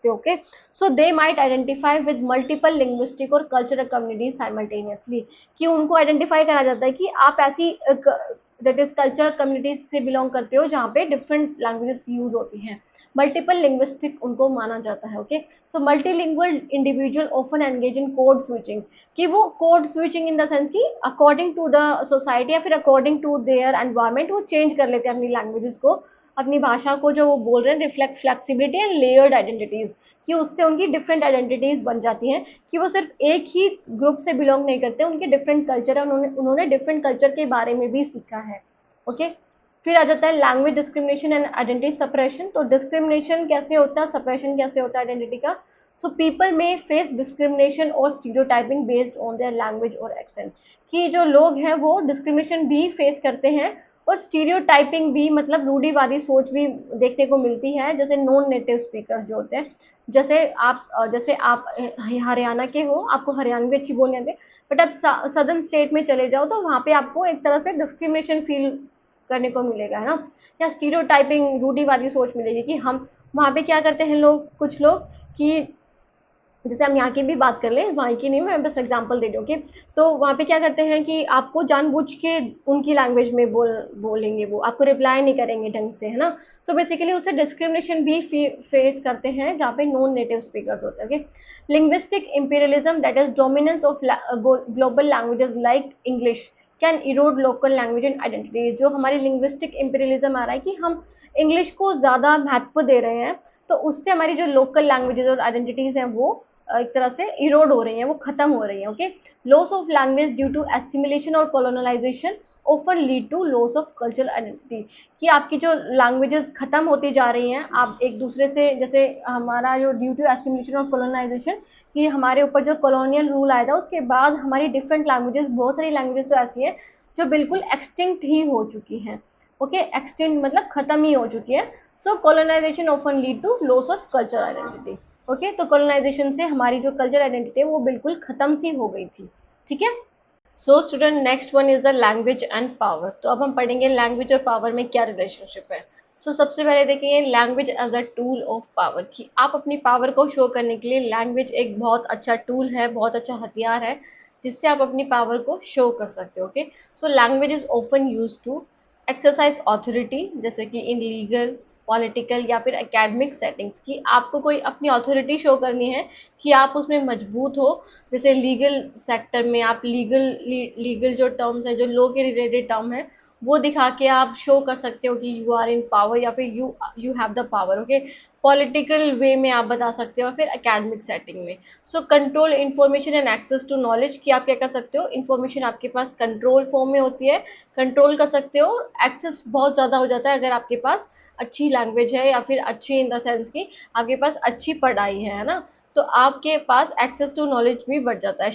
हो। Okay, so they might identify with multiple linguistic और कल्चरल कम्युनिटी साइमल्टेनियसली। कि उनको आइडेंटिफाई करा जाता है कि आप ऐसी दैट इज कल्चरल कम्युनिटी से बिलोंग करते हो जहाँ पे डिफरेंट लैंग्वेजेस यूज होती हैं। मल्टीपल लिंग्विस्टिक उनको माना जाता है। Okay, so multilingual individual often engage in code switching. कि वो code switching in the sense कि अकॉर्डिंग टू द सोसाइटी या फिर अकॉर्डिंग टू देयर एनवायरमेंट वो चेंज कर लेते हैं अपनी लैंग्वेजेस को, अपनी भाषा को जो वो बोल रहे हैं। Reflect flexibility and layered identities, कि उससे उनकी डिफरेंट आइडेंटिटीज बन जाती हैं कि वो सिर्फ एक ही ग्रुप से बिलोंग नहीं करते, उनके डिफरेंट कल्चर है, उन्होंने डिफरेंट कल्चर के बारे में भी सीखा है। ओके, फिर आ जाता है language discrimination and identity suppression. तो डिस्क्रिमिनेशन कैसे होता है, सप्रेशन कैसे होता है आइडेंटिटी का। सो पीपल में फेस डिस्क्रिमिनेशन और stereotyping based on their language और एक्सेंट। कि जो लोग हैं वो डिस्क्रिमिनेशन भी फेस करते हैं और स्टीरियोटाइपिंग भी, मतलब रूढ़िवादी सोच भी देखने को मिलती है। जैसे नॉन नेटिव स्पीकर्स जो होते हैं, जैसे आप हरियाणा के हो, आपको हरियाणवी अच्छी बोलनी आती है, बट आप सदर्न स्टेट में चले जाओ तो वहाँ पे आपको एक तरह से डिस्क्रिमिनेशन फील करने को मिलेगा, है ना, या स्टीरियोटाइपिंग रूढ़िवादी सोच मिलेगी कि हम वहाँ पे क्या करते हैं लोग, कुछ लोग, कि जैसे हम यहाँ की भी बात कर लें, वहाँ की नहीं, मैं बस एग्जांपल दे रही हूँ। ओके, तो वहाँ पे क्या करते हैं कि आपको जानबूझ के उनकी लैंग्वेज में बोलेंगे, वो आपको रिप्लाई नहीं करेंगे ढंग से, है ना। सो बेसिकली उससे डिस्क्रिमिनेशन भी फेस करते हैं जहाँ पे नॉन नेटिव स्पीकर्स होते हैं। Okay, linguistic imperialism that is dominance of global languages like English can Erode local language and identity. जो हमारी लिंग्विस्टिक इंपीरियलिज्म आ रहा है कि हम इंग्लिश को ज़्यादा महत्व दे रहे हैं, तो उससे हमारी जो लोकल लैंग्वेजेस और आइडेंटिटीज़ हैं वो एक तरह से इरोड हो रही हैं, वो खत्म हो रही हैं। Okay, loss of language due to assimilation और colonisation often lead to loss of cultural identity. कि आपकी जो लैंग्वेजेस खत्म होती जा रही हैं, आप एक दूसरे से, जैसे हमारा जो ड्यू टू एसिमिलेशन और कॉलोनाइजेशन, कि हमारे ऊपर जो कॉलोनियल रूल आया था उसके बाद हमारी डिफरेंट लैंग्वेजेस, बहुत सारी लैंग्वेजेस तो ऐसी हैं जो बिल्कुल एक्सटिंक्ट ही हो चुकी हैं। ओके, एक्सटिंक्ट मतलब खत्म ही हो चुकी है। So colonisation often lead to loss of cultural identity. Okay, तो कॉलोनाइजेशन से हमारी जो कल्चर आइडेंटिटी है वो बिल्कुल खत्म सी हो गई थी। ठीक है। So student, next one is the language and power. तो अब हम पढ़ेंगे लैंग्वेज और पावर में क्या रिलेशनशिप है। तो सबसे पहले देखिए language as a tool of power, कि आप अपनी पावर को शो करने के लिए लैंग्वेज एक बहुत अच्छा टूल है, बहुत अच्छा हथियार है जिससे आप अपनी पावर को शो कर सकते हो। Okay, so language is often use to exercise authority, जैसे कि इन लीगल, पॉलिटिकल या फिर एकेडमिक सेटिंग्स, की आपको कोई अपनी अथॉरिटी शो करनी है कि आप उसमें मजबूत हो। जैसे लीगल सेक्टर में आप लीगल जो टर्म्स है, जो लॉ के रिलेटेड टर्म है, वो दिखा के आप शो कर सकते हो कि यू आर इन पावर या फिर you have the power. Okay, political way में आप बता सकते हो, फिर एकेडमिक सेटिंग में। So control information and access to knowledge, कि आप क्या कर सकते हो, इन्फॉर्मेशन आपके पास कंट्रोल फॉर्म में होती है, कंट्रोल कर सकते हो, एक्सेस बहुत ज़्यादा हो जाता है अगर आपके पास अच्छी लैंग्वेज है, या फिर अच्छी इन द सेंस की आपके पास अच्छी पढ़ाई है ना, तो आपके पास एक्सेस टू नॉलेज भी बढ़ जाता है।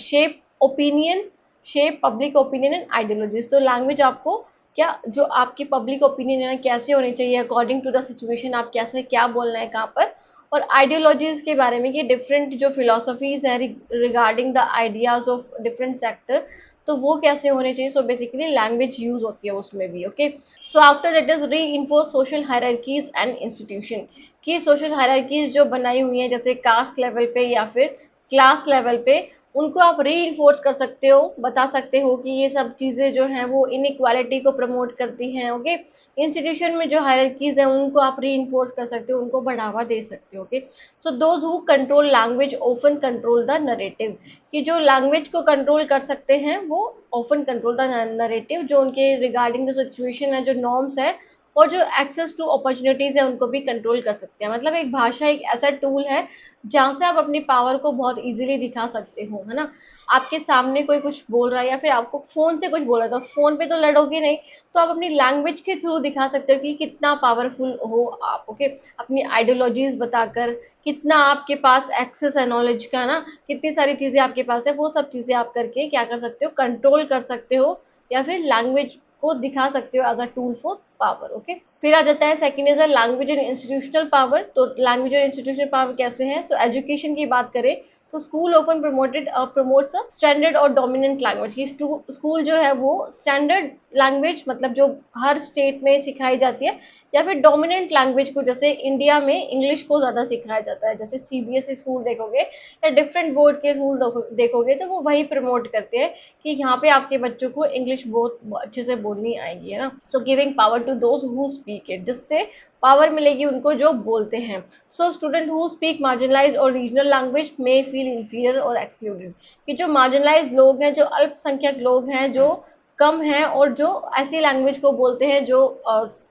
Shape public opinion and ideologies, तो लैंग्वेज आपको क्या, जो आपकी पब्लिक ओपिनियन है कैसे होनी चाहिए अकॉर्डिंग टू द सिचुएशन, आप कैसे क्या बोलना है कहाँ पर, और आइडियोलॉजीज के बारे में कि डिफरेंट जो फिलोसफीज है regarding the ideas of different sector, तो वो कैसे होने चाहिए। सो बेसिकली लैंग्वेज यूज होती है उसमें भी। Okay, so after that is reinforce social hierarchies and institution, की सोशल हायरार्कीज जो बनाई हुई हैं जैसे कास्ट लेवल पे या फिर क्लास लेवल पे, उनको आप री-इन्फोर्स कर सकते हो, बता सकते हो कि ये सब चीज़ें जो हैं वो इनइक्वालिटी को प्रमोट करती हैं। ओके, इंस्टीट्यूशन में जो हायरार्कीज हैं उनको आप री-इन्फोर्स कर सकते हो, उनको बढ़ावा दे सकते हो। Okay, so those who control language often control the narrative, कि जो लैंग्वेज को कंट्रोल कर सकते हैं वो ऑफन कंट्रोल द नरेटिव, जो उनके रिगार्डिंग जो सिचुएशन है, जो नॉर्म्स है और जो एक्सेस टू अपॉर्चुनिटीज है उनको भी कंट्रोल कर सकते हैं। मतलब एक भाषा एक ऐसा टूल है जहाँ से आप अपनी पावर को बहुत इजीली दिखा सकते हो, है ना। आपके सामने कोई कुछ बोल रहा है या फिर आपको फोन से कुछ बोल रहा है, तो फोन पे तो लड़ोगे नहीं, तो आप अपनी लैंग्वेज के थ्रू दिखा सकते हो कि कितना पावरफुल हो आप। ओके, अपनी आइडियोलॉजीज बताकर, कितना आपके पास एक्सेस है नॉलेज का ना, कितनी सारी चीजें आपके पास है, वो सब चीजें आप करके क्या कर सकते हो, कंट्रोल कर सकते हो, या फिर लैंग्वेज को दिखा सकते हो as a tool for power. Okay, फिर आ जाता है second is a language and institutional power. तो लैंग्वेज और इंस्टीट्यूशनल पावर कैसे है। सो एजुकेशन की बात करें तो school often promotes a standard और डोमिनेंट लैंग्वेज, की स्कूल जो है वो स्टैंडर्ड लैंग्वेज, मतलब जो हर स्टेट में सिखाई जाती है, या फिर डोमिनेंट लैंग्वेज को, जैसे इंडिया में इंग्लिश को ज़्यादा सिखाया जाता है, जैसे सीबीएसई स्कूल देखोगे या डिफरेंट बोर्ड के स्कूल देखोगे तो वो वही प्रमोट करते हैं कि यहाँ पे आपके बच्चों को इंग्लिश बहुत अच्छे से बोलनी आएगी, है ना। So giving power to those who speak it, जिससे पावर मिलेगी उनको जो बोलते हैं। So student who speak marginalise और regional language may feel inferior और एक्सक्लूडेड, कि जो मार्जिनलाइज लोग हैं, जो अल्पसंख्यक लोग हैं, जो कम है और जो ऐसी लैंग्वेज को बोलते हैं जो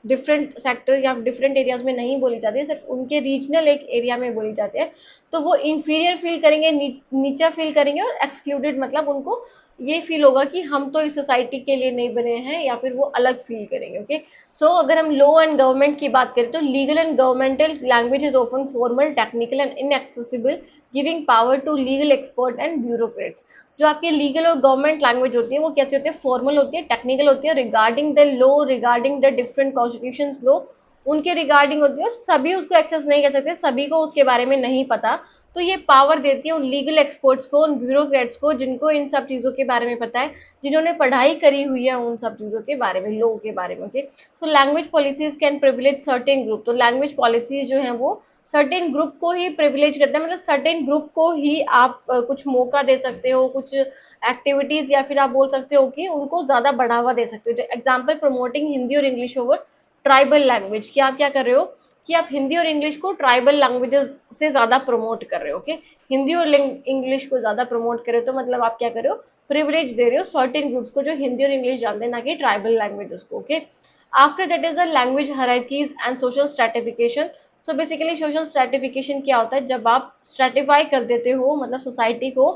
डिफरेंट सेक्टर या डिफरेंट एरियाज में नहीं बोली जाती है, सिर्फ उनके रीजनल एक एरिया में बोली जाती है, तो वो इंफीरियर फील करेंगे, नीचा फील करेंगे, और एक्सक्लूडेड मतलब उनको ये फील होगा कि हम तो इस सोसाइटी के लिए नहीं बने हैं, या फिर वो अलग फील करेंगे। ओके, सो अगर हम लॉ एंड गवर्नमेंट की बात करें तो legal and governmental language is often formal, technical and inaccessible, giving power to legal expert and bureaucrats. जो आपकी लीगल और गवर्नमेंट लैंग्वेज होती है वो कैसे होती है, फॉर्मल होती है, टेक्निकल होती है, regarding the law, regarding the different constitution law, उनके रिगार्डिंग होती है, और सभी उसको एक्सेस नहीं कर सकते, सभी को उसके बारे में नहीं पता। तो ये पावर देती है उन लीगल एक्सपर्ट्स को, उन ब्यूरोक्रेट्स को, जिनको इन सब चीज़ों के बारे में पता है, जिन्होंने पढ़ाई करी हुई है उन सब चीज़ों के बारे में, लॉ के बारे में। ओके, तो language policies can privilege certain group, तो लैंग्वेज पॉलिसीज जो है वो सर्टेन ग्रुप को ही प्रिविलेज करता है, मतलब सर्टेन ग्रुप को ही आप कुछ मौका दे सकते हो, कुछ एक्टिविटीज, या फिर आप बोल सकते हो कि उनको ज्यादा बढ़ावा दे सकते हो। एग्जाम्पल, प्रमोटिंग हिंदी और इंग्लिश ओवर ट्राइबल लैंग्वेज, कि आप क्या कर रहे हो कि आप हिंदी और इंग्लिश को ट्राइबल लैंग्वेजेस से ज्यादा प्रमोट कर रहे हो। ओके, हिंदी और इंग्लिश को ज्यादा प्रमोट कर रहे हो, तो मतलब आप क्या कर रहे हो, प्रिविलेज दे रहे हो सर्टेन ग्रुप्स को जो हिंदी और इंग्लिश जानते हैं, ना कि ट्राइबल लैंग्वेजेस को। Okay, after that is the language hierarchies and social stratification. So basically social stratification क्या होता है, जब आप स्ट्रेटिफाई कर देते हो मतलब सोसाइटी को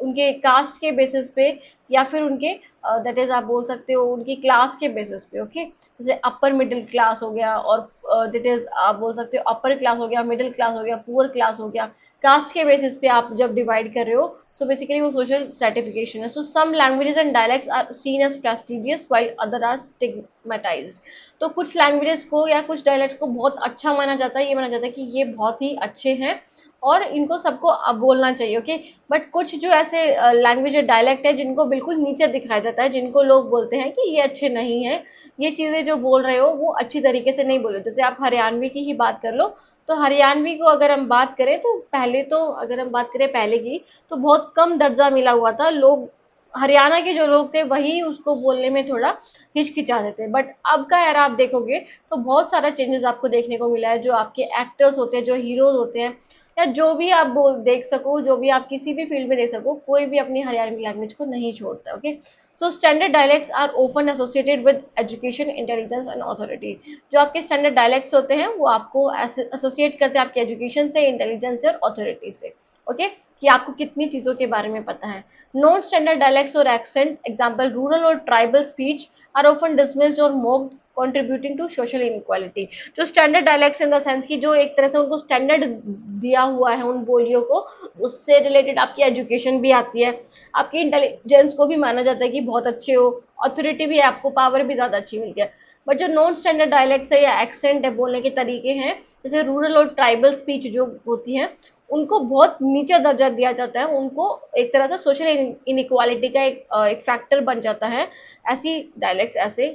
उनके कास्ट के बेसिस पे, या फिर उनके दैट इज आप बोल सकते हो उनकी क्लास के बेसिस पे। ओके, जैसे अपर मिडिल क्लास हो गया, और दैट इज आप बोल सकते हो अपर क्लास हो गया, मिडिल क्लास हो गया, पुअर क्लास हो गया, कास्ट के बेसिस पे आप जब डिवाइड कर रहे हो, so basically वो social stratification है। So some languages and dialects are seen as prestigious while other are stigmatized। तो कुछ लैंग्वेजेस को या कुछ डायलेक्ट्स को बहुत अच्छा माना जाता है, ये माना जाता है कि ये बहुत ही अच्छे हैं, और इनको सबको अब बोलना चाहिए, ओके। बट कुछ जो ऐसे लैंग्वेज डायलेक्ट है जिनको बिल्कुल नीचे दिखाया जाता है, जिनको लोग बोलते हैं कि ये अच्छे नहीं है, ये चीज़ें जो बोल रहे हो वो अच्छी तरीके से नहीं बोले। जैसे आप हरियाणवी की ही बात कर लो, तो हरियाणवी को अगर हम बात करें तो पहले तो अगर हम बात करें पहले की, तो बहुत कम दर्जा मिला हुआ था। लोग हरियाणा के जो लोग थे वही उसको बोलने में थोड़ा हिचकिचाते थे। बट अब का एरा आप देखोगे तो बहुत सारा चेंजेस आपको देखने को मिला है। जो आपके एक्टर्स होते हैं, जो हीरोज होते हैं, या जो भी आप बोल देख सको, जो भी आप किसी भी फील्ड में देख सको, कोई भी अपनी हरियाणवी लैंग्वेज को नहीं छोड़ता, okay. So standard dialects are often associated with education, intelligence and authority. जो आपके स्टैंडर्ड डायलेक्ट्स होते हैं वो आपको एसोसिएट करते हैं आपके एजुकेशन से, इंटेलिजेंस से और ऑथोरिटी से, ओके, कि आपको कितनी चीजों के बारे में पता है। नॉन स्टैंडर्ड डायलेक्ट्स और एक्सेंट, एग्जाम्पल रूरल और tribal speech, are often dismissed और mocked, contributing to social inequality. जो standard dialects in the sense की जो एक तरह से उनको स्टैंडर्ड दिया हुआ है उन बोलियों को, उससे रिलेटेड आपकी एजुकेशन भी आती है, आपकी इंटेलिजेंस को भी माना जाता है कि बहुत अच्छे हो, अथॉरिटी भी है, आपको पावर भी ज्यादा अच्छी मिलती है। बट जो नॉन स्टैंडर्ड डायलेक्ट्स है या एक्सेंट है, बोलने के तरीके हैं, जैसे रूरल और ट्राइबल स्पीच जो होती है, उनको बहुत नीचा दर्जा दिया जाता है, उनको एक तरह से सोशल इनइक्वालिटी का एक फैक्टर बन जाता है ऐसी डायलेक्ट्स, ऐसे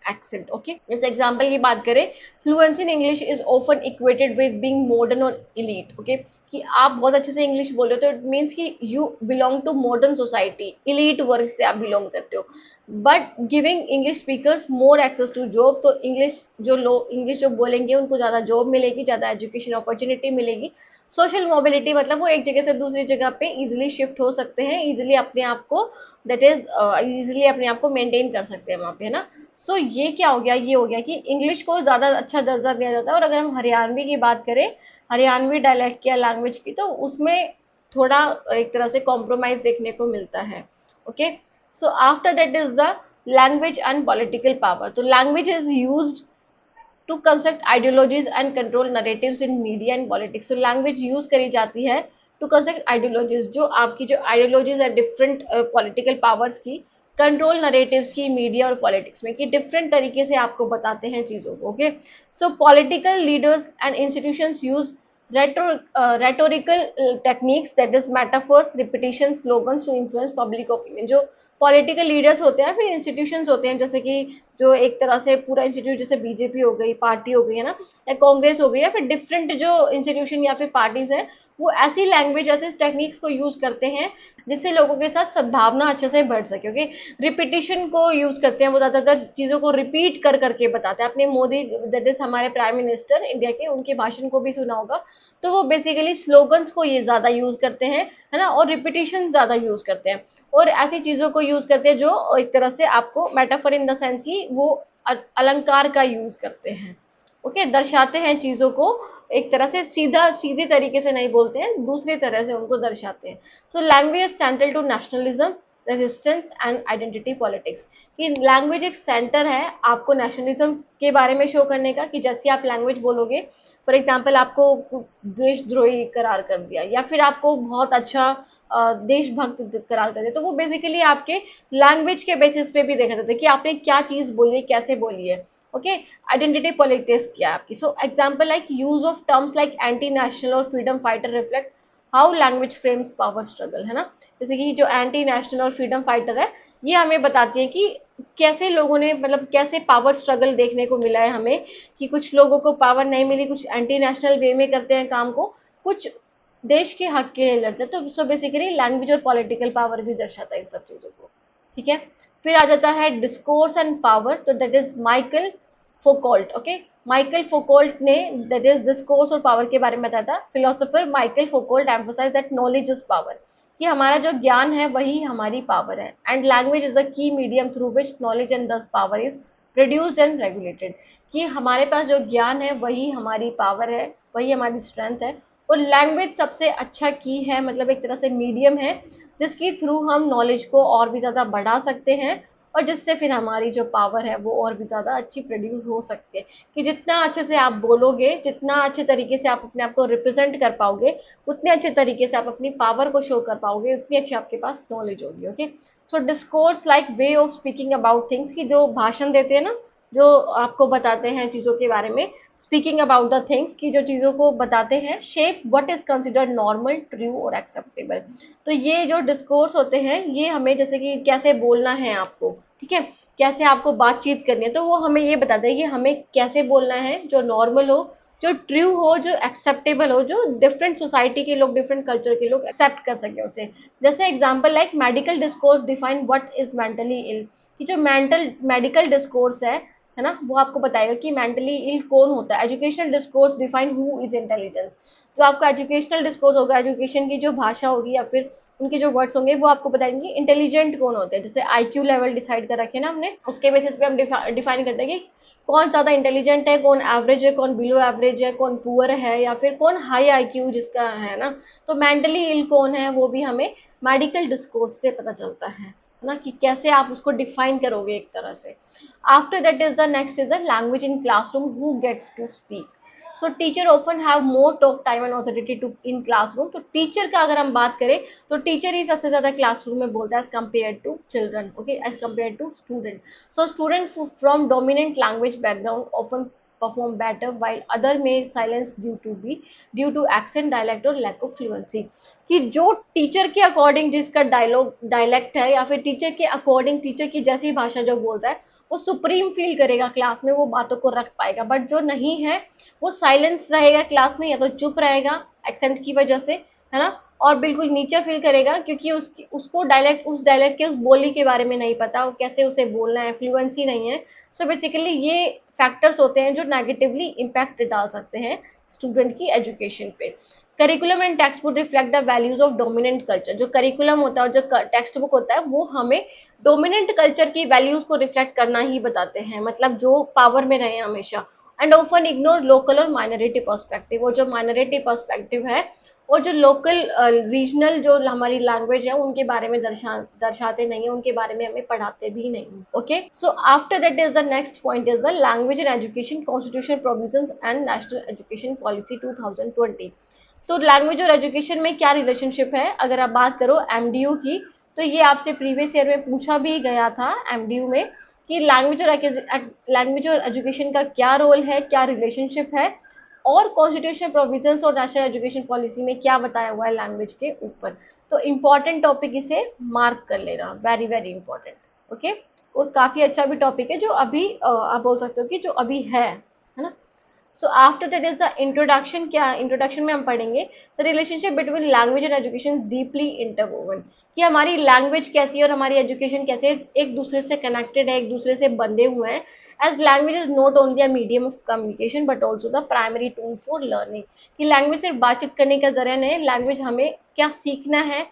एक्सेंट, ओके। जैसे एग्जांपल की बात करें, fluency in English is often equated with being modern और इलीट, ओके, कि आप बहुत अच्छे से इंग्लिश बोल रहे हो तो इट मीन्स कि you belong to modern society, elite वर्ग से आप बिलोंग करते हो। But giving English speakers more access to job, तो इंग्लिश जो लोग इंग्लिश जो बोलेंगे उनको ज़्यादा जॉब मिलेगी, ज़्यादा एजुकेशन अपॉर्चुनिटी मिलेगी। सोशल मोबिलिटी मतलब वो एक जगह से दूसरी जगह पे इजिली शिफ्ट हो सकते हैं, इजिली अपने आप को, दैट इज इजिली अपने आप को मेंटेन कर सकते हैं वहाँ पे, है ना। सो ये क्या हो गया, ये हो गया कि इंग्लिश को ज़्यादा अच्छा दर्जा दिया जाता है। और अगर हम हरियाणवी की बात करें, हरियाणवी डायलेक्ट या लैंग्वेज की, तो उसमें थोड़ा एक तरह से कॉम्प्रोमाइज देखने को मिलता है, okay. So after that is the language and political power. तो language is used to construct ideologies and control narratives in media and politics. तो लैंग्वेज यूज करी जाती है टू कंस्ट्रक्ट आइडियोलॉजीज, जो आपकी जो आइडियोलॉजीज है डिफरेंट पॉलिटिकल पावर्स की, कंट्रोल नरेटिव्स की मीडिया और पॉलिटिक्स में, कि डिफरेंट तरीके से आपको बताते हैं चीजों को, okay. So political leaders and institutions use rhetorical techniques, that is metaphors, repetition, slogans to influence public opinion। जो पॉलिटिकल लीडर्स होते हैं, फिर इंस्टीट्यूशंस होते हैं, जैसे कि जो एक तरह से पूरा इंस्टीट्यूट, जैसे बीजेपी हो गई, पार्टी हो गई, है ना, या कांग्रेस हो गई, या फिर डिफरेंट जो इंस्टीट्यूशन या फिर पार्टीज हैं, वो ऐसी लैंग्वेज, ऐसे टेक्निक्स को यूज करते हैं जिससे लोगों के साथ सद्भावना अच्छे से बढ़ सके, ओके। रिपीटिशन को यूज करते हैं, वो ज्यादातर चीजों को रिपीट कर करके बताते हैं। अपने मोदी, दैट इज हमारे प्राइम मिनिस्टर इंडिया के, उनके भाषण को भी सुना होगा, तो वो बेसिकली स्लोगन्स को ये ज्यादा यूज करते हैं, है ना, और रिपीटिशन ज्यादा यूज करते हैं, और ऐसी चीजों को यूज करते हैं जो एक तरह से आपको मेटाफर इन द सेंस की वो अलंकार का यूज करते हैं, ओके, दर्शाते हैं चीजों को, एक तरह से सीधा सीधे तरीके से नहीं बोलते हैं, दूसरी तरह से उनको दर्शाते हैं। So language is central to nationalism, resistance and identity politics. कि लैंग्वेज एक सेंटर है आपको नेशनलिज्म के बारे में शो करने का, कि जैसे आप लैंग्वेज बोलोगे, फॉर एग्जाम्पल आपको देशद्रोही करार कर दिया, या फिर आपको बहुत अच्छा देशभक्त करार कर दिया, तो वो बेसिकली आपके लैंग्वेज के बेसिस पे भी देखा जाता है कि आपने क्या चीज बोली है, कैसे बोली है, ओके। आइडेंटिटी पॉलिटिक्स क्या है आपकी। So example like use of terms like anti national और freedom fighter reflect how language frames power struggle, है ना। जैसे कि जो एंटी नेशनल और फ्रीडम फाइटर है, ये हमें बताती है कि कैसे लोगों ने, मतलब कैसे पावर स्ट्रगल देखने को मिला है हमें, कि कुछ लोगों को पावर नहीं मिली, कुछ एंटी नेशनल वे में करते हैं काम को, कुछ देश के हक के लिए लड़ते हैं। तो सो बेसिकली लैंग्वेज और पॉलिटिकल पावर भी दर्शाता है इन सब चीजों को, ठीक है। फिर आ जाता है डिस्कोर्स एंड पावर, तो that is Michael Foucault, okay. Michael Foucault ने दैट इज डिस्कोर्स और पावर के बारे में बताया था। Philosopher Michael Foucault emphasise that knowledge is power, कि हमारा जो ज्ञान है वही हमारी पावर है, and language is a key medium through which knowledge and thus power is produced and regulated. कि हमारे पास जो ज्ञान है वही हमारी पावर है, वही हमारी स्ट्रेंथ है, और लैंग्वेज सबसे अच्छा की है, मतलब एक तरह से मीडियम है जिसके थ्रू हम नॉलेज को और भी ज़्यादा बढ़ा सकते हैं, और जिससे फिर हमारी जो पावर है वो और भी ज़्यादा अच्छी प्रोड्यूस हो सकती है। कि जितना अच्छे से आप बोलोगे, जितना अच्छे तरीके से आप अपने आप को रिप्रेजेंट कर पाओगे, उतने अच्छे तरीके से आप अपनी पावर को शो कर पाओगे, उतनी अच्छी आपके पास नॉलेज होगी, okay. So discourse like way of speaking about things, की जो भाषण देते हैं ना, जो आपको बताते हैं चीज़ों के बारे में, स्पीकिंग अबाउट द थिंग्स की जो चीज़ों को बताते हैं, shape what is considered normal, true और एक्सेप्टेबल। तो ये जो डिस्कोर्स होते हैं ये हमें जैसे कि कैसे बोलना है आपको, ठीक है, कैसे आपको बातचीत करनी है, तो वो हमें ये बताते हैं कि हमें कैसे बोलना है जो नॉर्मल हो, जो ट्रू हो, जो एक्सेप्टेबल हो, जो डिफरेंट सोसाइटी के लोग, डिफरेंट कल्चर के लोग एक्सेप्ट कर सके उसे। जैसे example like medical discourse define what is mentally ill, कि जो मेडिकल डिस्कोर्स है ना, वो आपको बताएगा कि मेंटली इल कौन होता है। Educational discourse define who is intelligence, जो आपका एजुकेशनल डिस्कोर्स होगा, एजुकेशन की जो भाषा होगी या फिर उनके जो वर्ड्स होंगे वो आपको बताएंगे इंटेलिजेंट कौन होते हैं। जैसे आईक्यू लेवल डिसाइड कर रखे ना हमने, उसके बेसिस पे हम डिफाइन करते हैं कि कौन ज़्यादा इंटेलिजेंट है, कौन एवरेज है, कौन बिलो एवरेज है, कौन पुअर है, या फिर कौन हाई आईक्यू जिसका है ना। तो मेंटली इल कौन है वो भी हमें मेडिकल डिस्कोर्स से पता चलता है ना, कि कैसे आप उसको डिफाइन करोगे एक तरह से। After that is the next is the language in classroom, who gets to speak. So teacher often have more talk time and authority to in classroom. तो टीचर का अगर हम बात करें तो टीचर ही सबसे ज्यादा क्लासरूम में बोलता है as compare to children, okay, as compare to student. So students from dominant language background often perform better while other may silence due to accent, dialect और lack of fluency। कि जो teacher के according जिसका dialect है या फिर teacher के according teacher की जैसी भाषा जो बोल रहा है वो सुप्रीम फील करेगा क्लास में, वो बातों को रख पाएगा। बट जो नहीं है वो साइलेंस रहेगा क्लास में, या तो चुप रहेगा एक्सेंट की वजह से, है ना, और बिल्कुल नीचा फील करेगा क्योंकि उसको डायलेक्ट, उस डायलेक्ट के उस बोली के बारे में नहीं पता, वो कैसे उसे बोलना है, फ्लुएंसी नहीं है। सो बेसिकली ये फैक्टर्स होते हैं जो नेगेटिवली इम्पैक्ट डाल सकते हैं स्टूडेंट की एजुकेशन पे। Curriculum and text book reflect the values of dominant culture. जो करिकुलम होता है और जो टेक्स्ट बुक होता है वो हमें डोमिनेंट कल्चर की वैल्यूज को रिफ्लेक्ट करना ही बताते हैं, मतलब जो पावर में रहे हमेशा। एंड ऑफन इग्नोर लोकल और माइनॉरिटी पर्सपेक्टिव, वो जो माइनॉरिटी पर्सपेक्टिव है और जो लोकल रीजनल जो हमारी लैंग्वेज है उनके बारे में दर्शाते नहीं है, उनके बारे में हमें पढ़ाते भी नहीं। Okay, so after that is the next point is the language in education constitution provisions and national education policy 2020। तो लैंग्वेज और एजुकेशन में क्या रिलेशनशिप है, अगर आप बात करो एमडीयू की, तो ये आपसे प्रीवियस ईयर में पूछा भी गया था एमडीयू में कि लैंग्वेज और एजुकेशन का क्या रोल है, क्या रिलेशनशिप है, और कॉन्स्टिट्यूशन प्रोविजंस और नेशनल एजुकेशन पॉलिसी में क्या बताया हुआ है लैंग्वेज के ऊपर। तो इम्पॉर्टेंट टॉपिक इसे मार्क कर लेना, वेरी वेरी इंपॉर्टेंट। ओके, और काफी अच्छा भी टॉपिक है जो अभी आप बोल सकते हो कि जो अभी है ना। सो after that is the introduction. क्या इंट्रोडक्शन में हम पढ़ेंगे the relationship between language and education deeply interwoven, कि हमारी लैंग्वेज कैसी है और हमारी एजुकेशन कैसे एक दूसरे से कनेक्टेड है, एक दूसरे से बंधे हुए हैं। As language is not only a medium of communication but also the primary tool for learning, कि लैंग्वेज सिर्फ बातचीत करने का जरिया नहीं, लैंग्वेज हमें क्या सीखना है,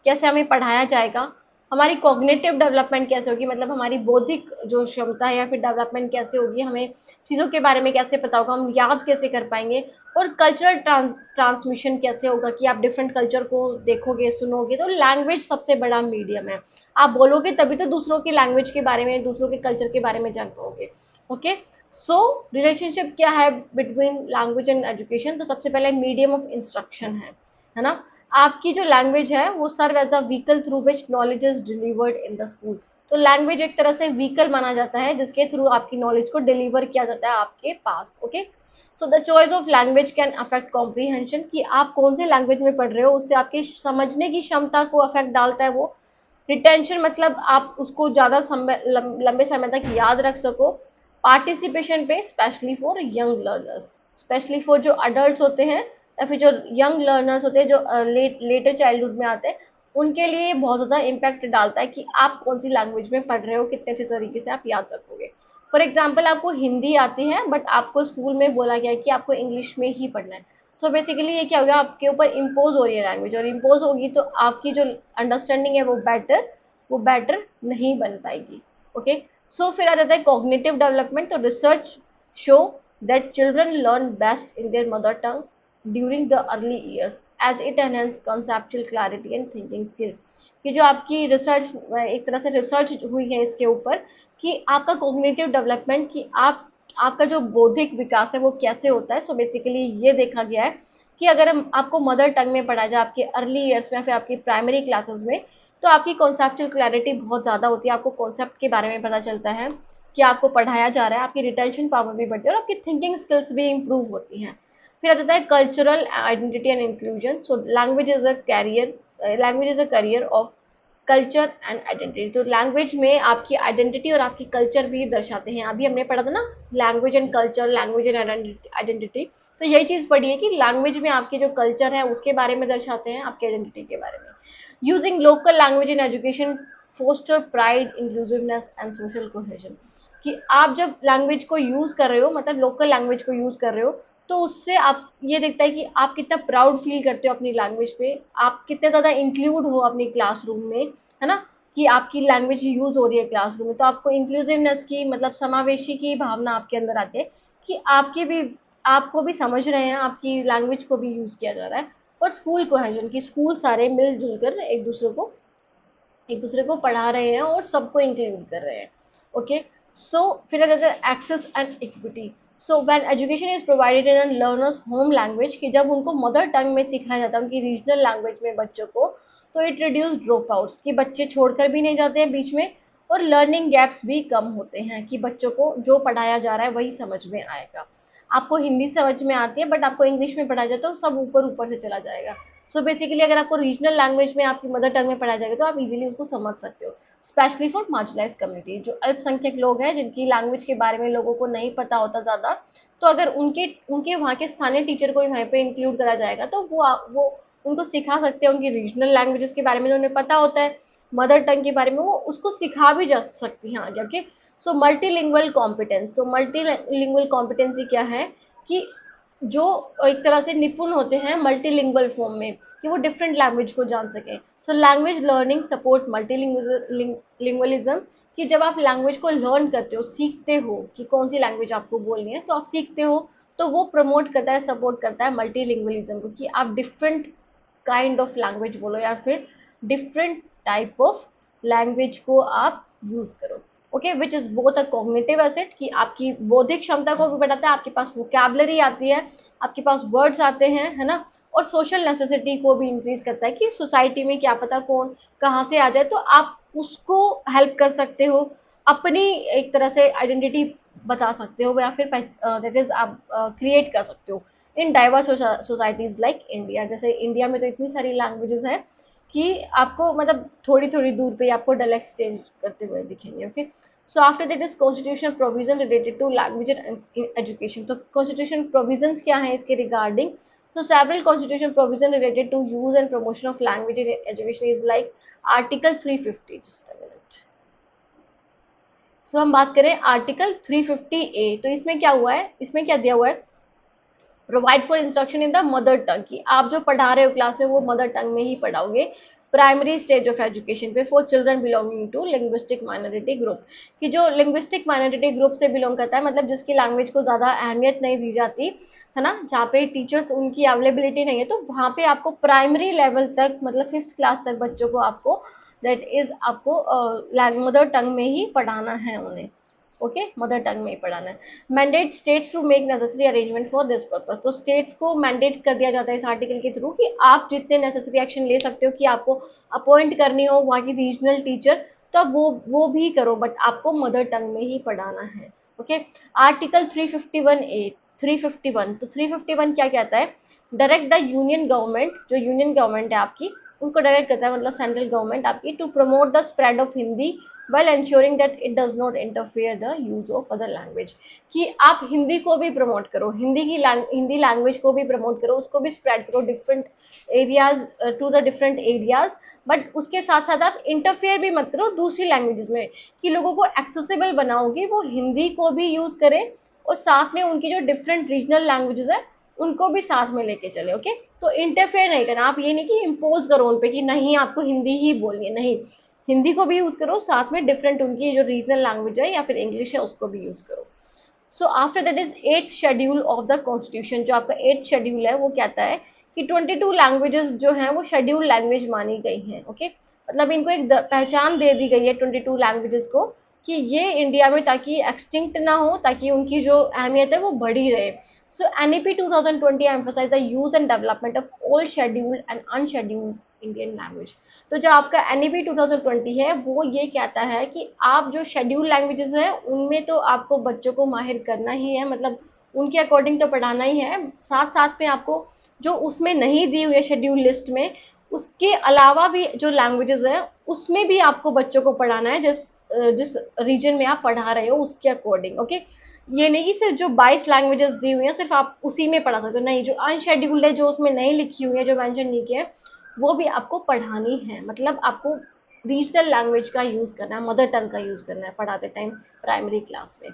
कैसे हमें पढ़ाया जाएगा, हमारी कॉग्निटिव डेवलपमेंट कैसे होगी, मतलब हमारी बौद्धिक जो क्षमता है या फिर डेवलपमेंट कैसे होगी, हमें चीज़ों के बारे में कैसे पता होगा, हम याद कैसे कर पाएंगे, और कल्चरल ट्रांसमिशन कैसे होगा कि आप डिफरेंट कल्चर को देखोगे सुनोगे। तो लैंग्वेज सबसे बड़ा मीडियम है, आप बोलोगे तभी तो दूसरों की लैंग्वेज के बारे में, दूसरों के कल्चर के बारे में जान पाओगे। ओके, सो रिलेशनशिप क्या है बिटवीन लैंग्वेज एंड एजुकेशन, तो सबसे पहले मीडियम ऑफ इंस्ट्रक्शन है ना। आपकी जो लैंग्वेज है वो serve as a vehicle through which knowledge is delivered in the school. तो लैंग्वेज एक तरह से व्हीकल माना जाता है जिसके थ्रू आपकी नॉलेज को डिलीवर किया जाता है आपके पास। Okay, so the choice of language can affect comprehension, कि आप कौन से लैंग्वेज में पढ़ रहे हो उससे आपकी समझने की क्षमता को अफेक्ट डालता है वो। रिटेंशन मतलब आप उसको ज़्यादा लंबे समय तक याद रख सको। पार्टिसिपेशन पे specially for young learners, specially for जो अडल्ट होते हैं या फिर जो यंग लर्नर्स होते हैं जो लेटर चाइल्डहुड में आते हैं, उनके लिए बहुत ज़्यादा इम्पैक्ट डालता है कि आप कौन सी लैंग्वेज में पढ़ रहे हो, कितने अच्छे तरीके से आप याद रखोगे। फॉर एग्जाम्पल आपको हिंदी आती है बट आपको स्कूल में बोला गया है कि आपको इंग्लिश में ही पढ़ना है। सो बेसिकली ये क्या हो गया, आपके ऊपर इम्पोज हो रही है लैंग्वेज, और इम्पोज होगी तो आपकी जो अंडरस्टैंडिंग है वो बेटर नहीं बन पाएगी। ओके, सो फिर आ जाता है कॉग्निटिव डेवलपमेंट। तो research show that children learn best in their mother tongue during the early years as it enhance conceptual clarity and thinking skill. कि जो आपकी रिसर्च, एक तरह से रिसर्च हुई है इसके ऊपर कि आपका कॉग्निटिव डेवलपमेंट, कि आपका जो बौद्धिक विकास है वो कैसे होता है। सो बेसिकली ये देखा गया है कि अगर हम आपको मदर टंग में पढ़ाया जाए आपके अर्ली ईयर्स में, फिर आपकी प्राइमरी क्लासेस में, तो आपकी कॉन्सेप्चुअल क्लैरिटी बहुत ज़्यादा होती है, आपको कॉन्सेप्ट के बारे में पता चलता है कि आपको पढ़ाया जा रहा है, आपकी रिटेंशन पावर भी बढ़ती है और आपकी थिंकिंग स्किल्स भी इम्प्रूव होती हैं। फिर आता है cultural identity and inclusion. So language is a career of culture and identity. तो लैंग्वेज में आपकी आइडेंटिटी और आपकी कल्चर भी दर्शाते हैं। अभी हमने पढ़ा था ना, language and culture, language and identity. तो यही चीज पढ़ी है कि लैंग्वेज में आपकी जो कल्चर है उसके बारे में दर्शाते हैं, आपकी आइडेंटिटी के बारे में। Using local language in education foster pride, inclusiveness and social cohesion. कि आप जब लैंग्वेज को यूज कर रहे हो, मतलब लोकल लैंग्वेज को यूज कर रहे हो, तो उससे आप ये दिखता है कि आप कितना प्राउड फील करते हो अपनी लैंग्वेज पे, आप कितने ज्यादा इंक्लूड हो अपनी क्लासरूम में, है ना, कि आपकी लैंग्वेज यूज हो रही है क्लासरूम में। तो आपको इंक्लूसिवनेस की, मतलब समावेशी की भावना आपके अंदर आती है कि आपको भी समझ रहे हैं, आपकी लैंग्वेज को भी यूज किया जा रहा है। और स्कूल कोहेजन की स्कूल सारे मिलजुल कर एक दूसरे को पढ़ा रहे हैं और सबको इंक्लूड कर रहे हैं। ओके, सो फिर अगर access and equity. So when education is provided in learners home language, कि जब उनको मदर टंग में सिखाया जाता है, उनकी रीजनल लैंग्वेज में बच्चों को, तो इट रिड्यूस ड्रॉप आउट्स, कि बच्चे छोड़कर भी नहीं जाते हैं बीच में, और लर्निंग गैप्स भी कम होते हैं, कि बच्चों को जो पढ़ाया जा रहा है वही समझ में आएगा। आपको हिंदी समझ में आती है बट आपको इंग्लिश में पढ़ाया जाए तो सब ऊपर ऊपर से चला जाएगा। सो बेसिकली अगर आपको रीजनल लैंग्वेज में आपकी मदर टंग में पढ़ाया जाएगा तो आप इजीली उसको समझ सकते हो। स्पेशली फॉर मार्जिनलाइज कम्युनिटी, जो अल्पसंख्यक लोग हैं जिनकी लैंग्वेज के बारे में लोगों को नहीं पता होता ज़्यादा, तो अगर उनके उनके वहाँ के स्थानीय टीचर को वहाँ पे इंक्लूड करा जाएगा तो वो उनको सिखा सकते हैं, उनकी रीजनल लैंग्वेजेस के बारे में जो उन्हें पता होता है, मदर टंग के बारे में, वो उसको सिखा भी जा सकती हैं आगे। ओके, सो मल्टीलिंगुअल कॉम्पिटेंस। तो मल्टीलिंगुअल कॉम्पिटेंसी क्या है, कि जो एक तरह से निपुण होते हैं मल्टीलिंगुअल फॉर्म में, कि वो डिफरेंट लैंग्वेज को जान सकें। So language learning support multilingualism, कि जब आप लैंग्वेज को लर्न करते हो, सीखते हो कि कौन सी लैंग्वेज आपको बोलनी है, तो आप सीखते हो, तो वो प्रमोट करता है, सपोर्ट करता है मल्टीलिंगुअलिज्म को, कि आप डिफरेंट काइंड ऑफ लैंग्वेज बोलो या फिर डिफरेंट टाइप ऑफ लैंग्वेज को आप यूज करो। Okay, which is both a cognitive asset, कि आपकी बौद्धिक क्षमता को भी बढ़ाता है, आपके पास वोकैबलरी आती है, आपके पास वर्ड्स आते हैं, है ना, और सोशल नेसेसिटी को भी इंक्रीज करता है, कि सोसाइटी में क्या पता कौन कहाँ से आ जाए, तो आप उसको हेल्प कर सकते हो, अपनी एक तरह से आइडेंटिटी बता सकते हो, या फिर दैट इज आप क्रिएट कर सकते हो in diverse societies like India. जैसे इंडिया में तो इतनी सारी लैंग्वेजेस हैं कि आपको मतलब थोड़ी थोड़ी दूर पे आपको डायलेक्ट चेंज करते हुए दिखेंगे। Okay, so after that is constitution provision related to language and education. तो कॉन्स्टिट्यूशन प्रोविजंस क्या है इसके regarding, so several constitution provision related to use and promotion of language in education is like article 350। just a minute। so हम बात करें article 350A, तो इसमें क्या हुआ है, इसमें क्या दिया हुआ है, provide for instruction in the mother tongue, की आप जो पढ़ा रहे हो क्लास में वो मदर टंग में ही पढ़ाओगे प्राइमरी स्टेज ऑफ एजुकेशन पे for children belonging to linguistic minority group, कि जो लिंग्विस्टिक माइनॉरिटी ग्रुप से बिलोंग करता है, मतलब जिसकी लैंग्वेज को ज़्यादा अहमियत नहीं दी जाती है ना, जहाँ पे टीचर्स उनकी अवेलेबिलिटी नहीं है, तो वहाँ पे आपको प्राइमरी लेवल तक, मतलब 5th क्लास तक बच्चों को आपको दैट इज आपको मदर टंग में ही पढ़ाना है उन्हें। ओके, मदर टंग में ही पढ़ाना है। Mandate states to make necessary arrangement for this purpose. तो स्टेट्स को मैंडेट कर दिया जाता है इस आर्टिकल के थ्रू कि आप जितने नेसेसरी एक्शन ले सकते हो, कि आपको अपॉइंट करनी हो वहाँ की रीजनल टीचर, तो आप वो भी करो, बट आपको मदर टंग में ही पढ़ाना है। Okay, article 351A 351। तो 351 क्या कहता है, डायरेक्ट द यूनियन गवर्नमेंट, जो यूनियन गवर्नमेंट है आपकी, उनको डायरेक्ट करता है, मतलब सेंट्रल गवर्नमेंट आपकी, to promote the spread of Hindi while ensuring that it does not interfere the use of other language। कि आप हिंदी को भी प्रमोट करो, हिंदी लैंग्वेज को भी प्रमोट करो, उसको भी स्प्रेड करो different areas to the different areas, but उसके साथ साथ आप इंटरफेयर भी मत करो दूसरी लैंग्वेजेस में, कि लोगों को एक्सेसिबल बनाओगे वो हिंदी को भी यूज करें और साथ में उनकी जो डिफरेंट रीजनल लैंग्वेजेस है उनको भी साथ में लेके चले। ओके, तो इंटरफेयर नहीं करना, आप ये नहीं कि इम्पोज करो उन पे कि नहीं आपको हिंदी ही बोलनी है, नहीं, हिंदी को भी यूज करो, साथ में डिफरेंट उनकी जो रीजनल लैंग्वेज है या फिर इंग्लिश है उसको भी यूज करो। सो after that is 8th schedule of the constitution. जो आपका 8th शेड्यूल है वो कहता है कि 22 लैंग्वेजेस जो हैं वो शेड्यूल लैंग्वेज मानी गई हैं। ओके, मतलब इनको एक पहचान दे दी गई है 22 लैंग्वेजेस को, कि ये इंडिया में ताकि एक्सटिंक्ट ना हो, ताकि उनकी जो अहमियत है वो बढ़ी रहे। सो NEP 2020 emphasized the use and development of all scheduled and unscheduled Indian language. तो जो आपका एनईपी 2020 है वो ये कहता है कि आप जो शेड्यूल लैंग्वेजेस हैं उनमें तो आपको बच्चों को माहिर करना ही है, मतलब उनके अकॉर्डिंग तो पढ़ाना ही है, साथ साथ में आपको जो उसमें नहीं दी हुई है शेड्यूल लिस्ट में उसके अलावा भी जो लैंग्वेजेस है उसमें भी आपको बच्चों को पढ़ाना है, जिस जिस रीजन में आप पढ़ा रहे हो उसके अकॉर्डिंग। ओके, ये नहीं कि सिर्फ जो 22 लैंग्वेजेस दी हुई है सिर्फ आप उसी में पढ़ा सकते हो, नहीं, जो अनशेड्यूल्ड है जो उसमें नहीं लिखी हुई है जो मेंशन नहीं किया है वो भी आपको पढ़ानी है, मतलब आपको रीजनल लैंग्वेज का यूज करना है, मदर टंग का यूज करना है पढ़ाते टाइम प्राइमरी क्लास में।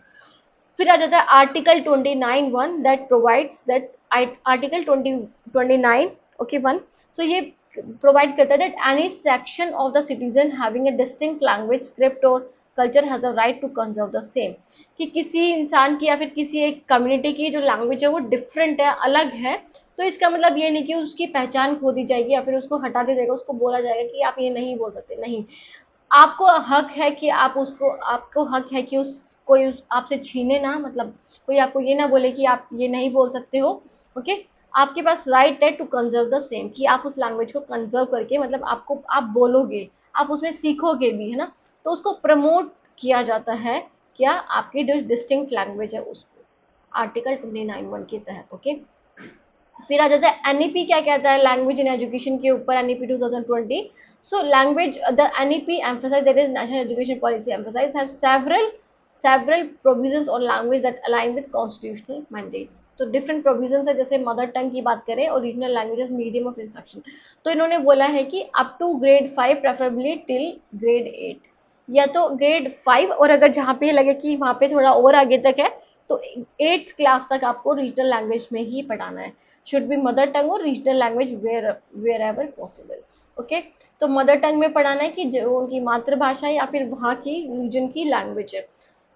फिर आ जाता है article 29(1) that provides that article 29 okay 1। सो ये प्रोवाइड करता है that any section of the citizen having a distinct language script और culture has a right to conserve the same, कि किसी इंसान की या फिर किसी एक कम्युनिटी की जो लैंग्वेज है वो डिफरेंट है, अलग है, तो इसका मतलब ये नहीं कि उसकी पहचान खो दी जाएगी या फिर उसको हटा दिया जाएगा, उसको बोला जाएगा कि आप ये नहीं बोल सकते, नहीं। आपको हक है कि आप उसको, आपको हक है कि उस कोई आपसे छीने ना, मतलब कोई आपको ये ना बोले कि आप ये नहीं बोल सकते हो। ओके, आपके पास राइट है टू कंजर्व द सेम, कि आप उस लैंग्वेज को कंजर्व करके, मतलब आपको आप बोलोगे, आप उसमें सीखोगे भी, है ना, तो उसको प्रमोट किया जाता है, क्या आपकी जो डिस्टिंक्ट लैंग्वेज है उसको, आर्टिकल 29(1) के तहत। ओके, फिर आ जाता है एनईपी क्या कहता है लैंग्वेज इन एजुकेशन के ऊपर, NEP 2020। So language the NEP emphasize, that is national education policy emphasize, have several provisions on language that align with constitutional mandates. तो डिफरेंट प्रोविजंस है, जैसे मदर टंग की बात करें और regional languages medium of instruction, तो इन्होंने बोला है कि up to grade 5 preferably till grade 8, या तो ग्रेड 5 और अगर जहाँ पे लगे कि वहाँ पे थोड़ा और आगे तक है तो 8th क्लास तक आपको रीजनल लैंग्वेज में ही पढ़ाना है, शुड बी मदर टंग और regional language wherever possible. Okay, तो मदर टंग में पढ़ाना है कि जो उनकी मातृभाषा या फिर वहाँ की रीजन की लैंग्वेज है।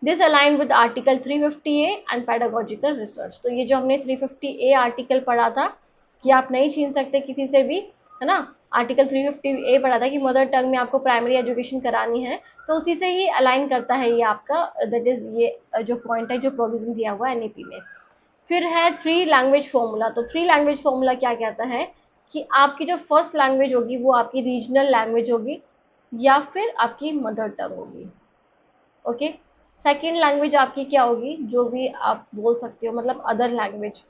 This align with article 350A and pedagogical research. तो ये जो हमने 350A आर्टिकल पढ़ा था कि आप नहीं छीन सकते किसी से भी, है ना, आर्टिकल 350A पढ़ा था कि मदर टंग में आपको प्राइमरी एजुकेशन करानी है, तो उसी से ही अलाइन करता है ये आपका, दैट इज ये जो पॉइंट है जो प्रोविजन दिया हुआ है एनईपी में। फिर है थ्री लैंग्वेज फॉर्मूला। तो थ्री लैंग्वेज फॉर्मूला क्या कहता है कि आपकी जो फर्स्ट लैंग्वेज होगी वो आपकी रीजनल लैंग्वेज होगी या फिर आपकी मदर टंग होगी। ओके, सेकेंड लैंग्वेज आपकी क्या होगी, जो भी आप बोल सकते हो, मतलब अदर लैंग्वेज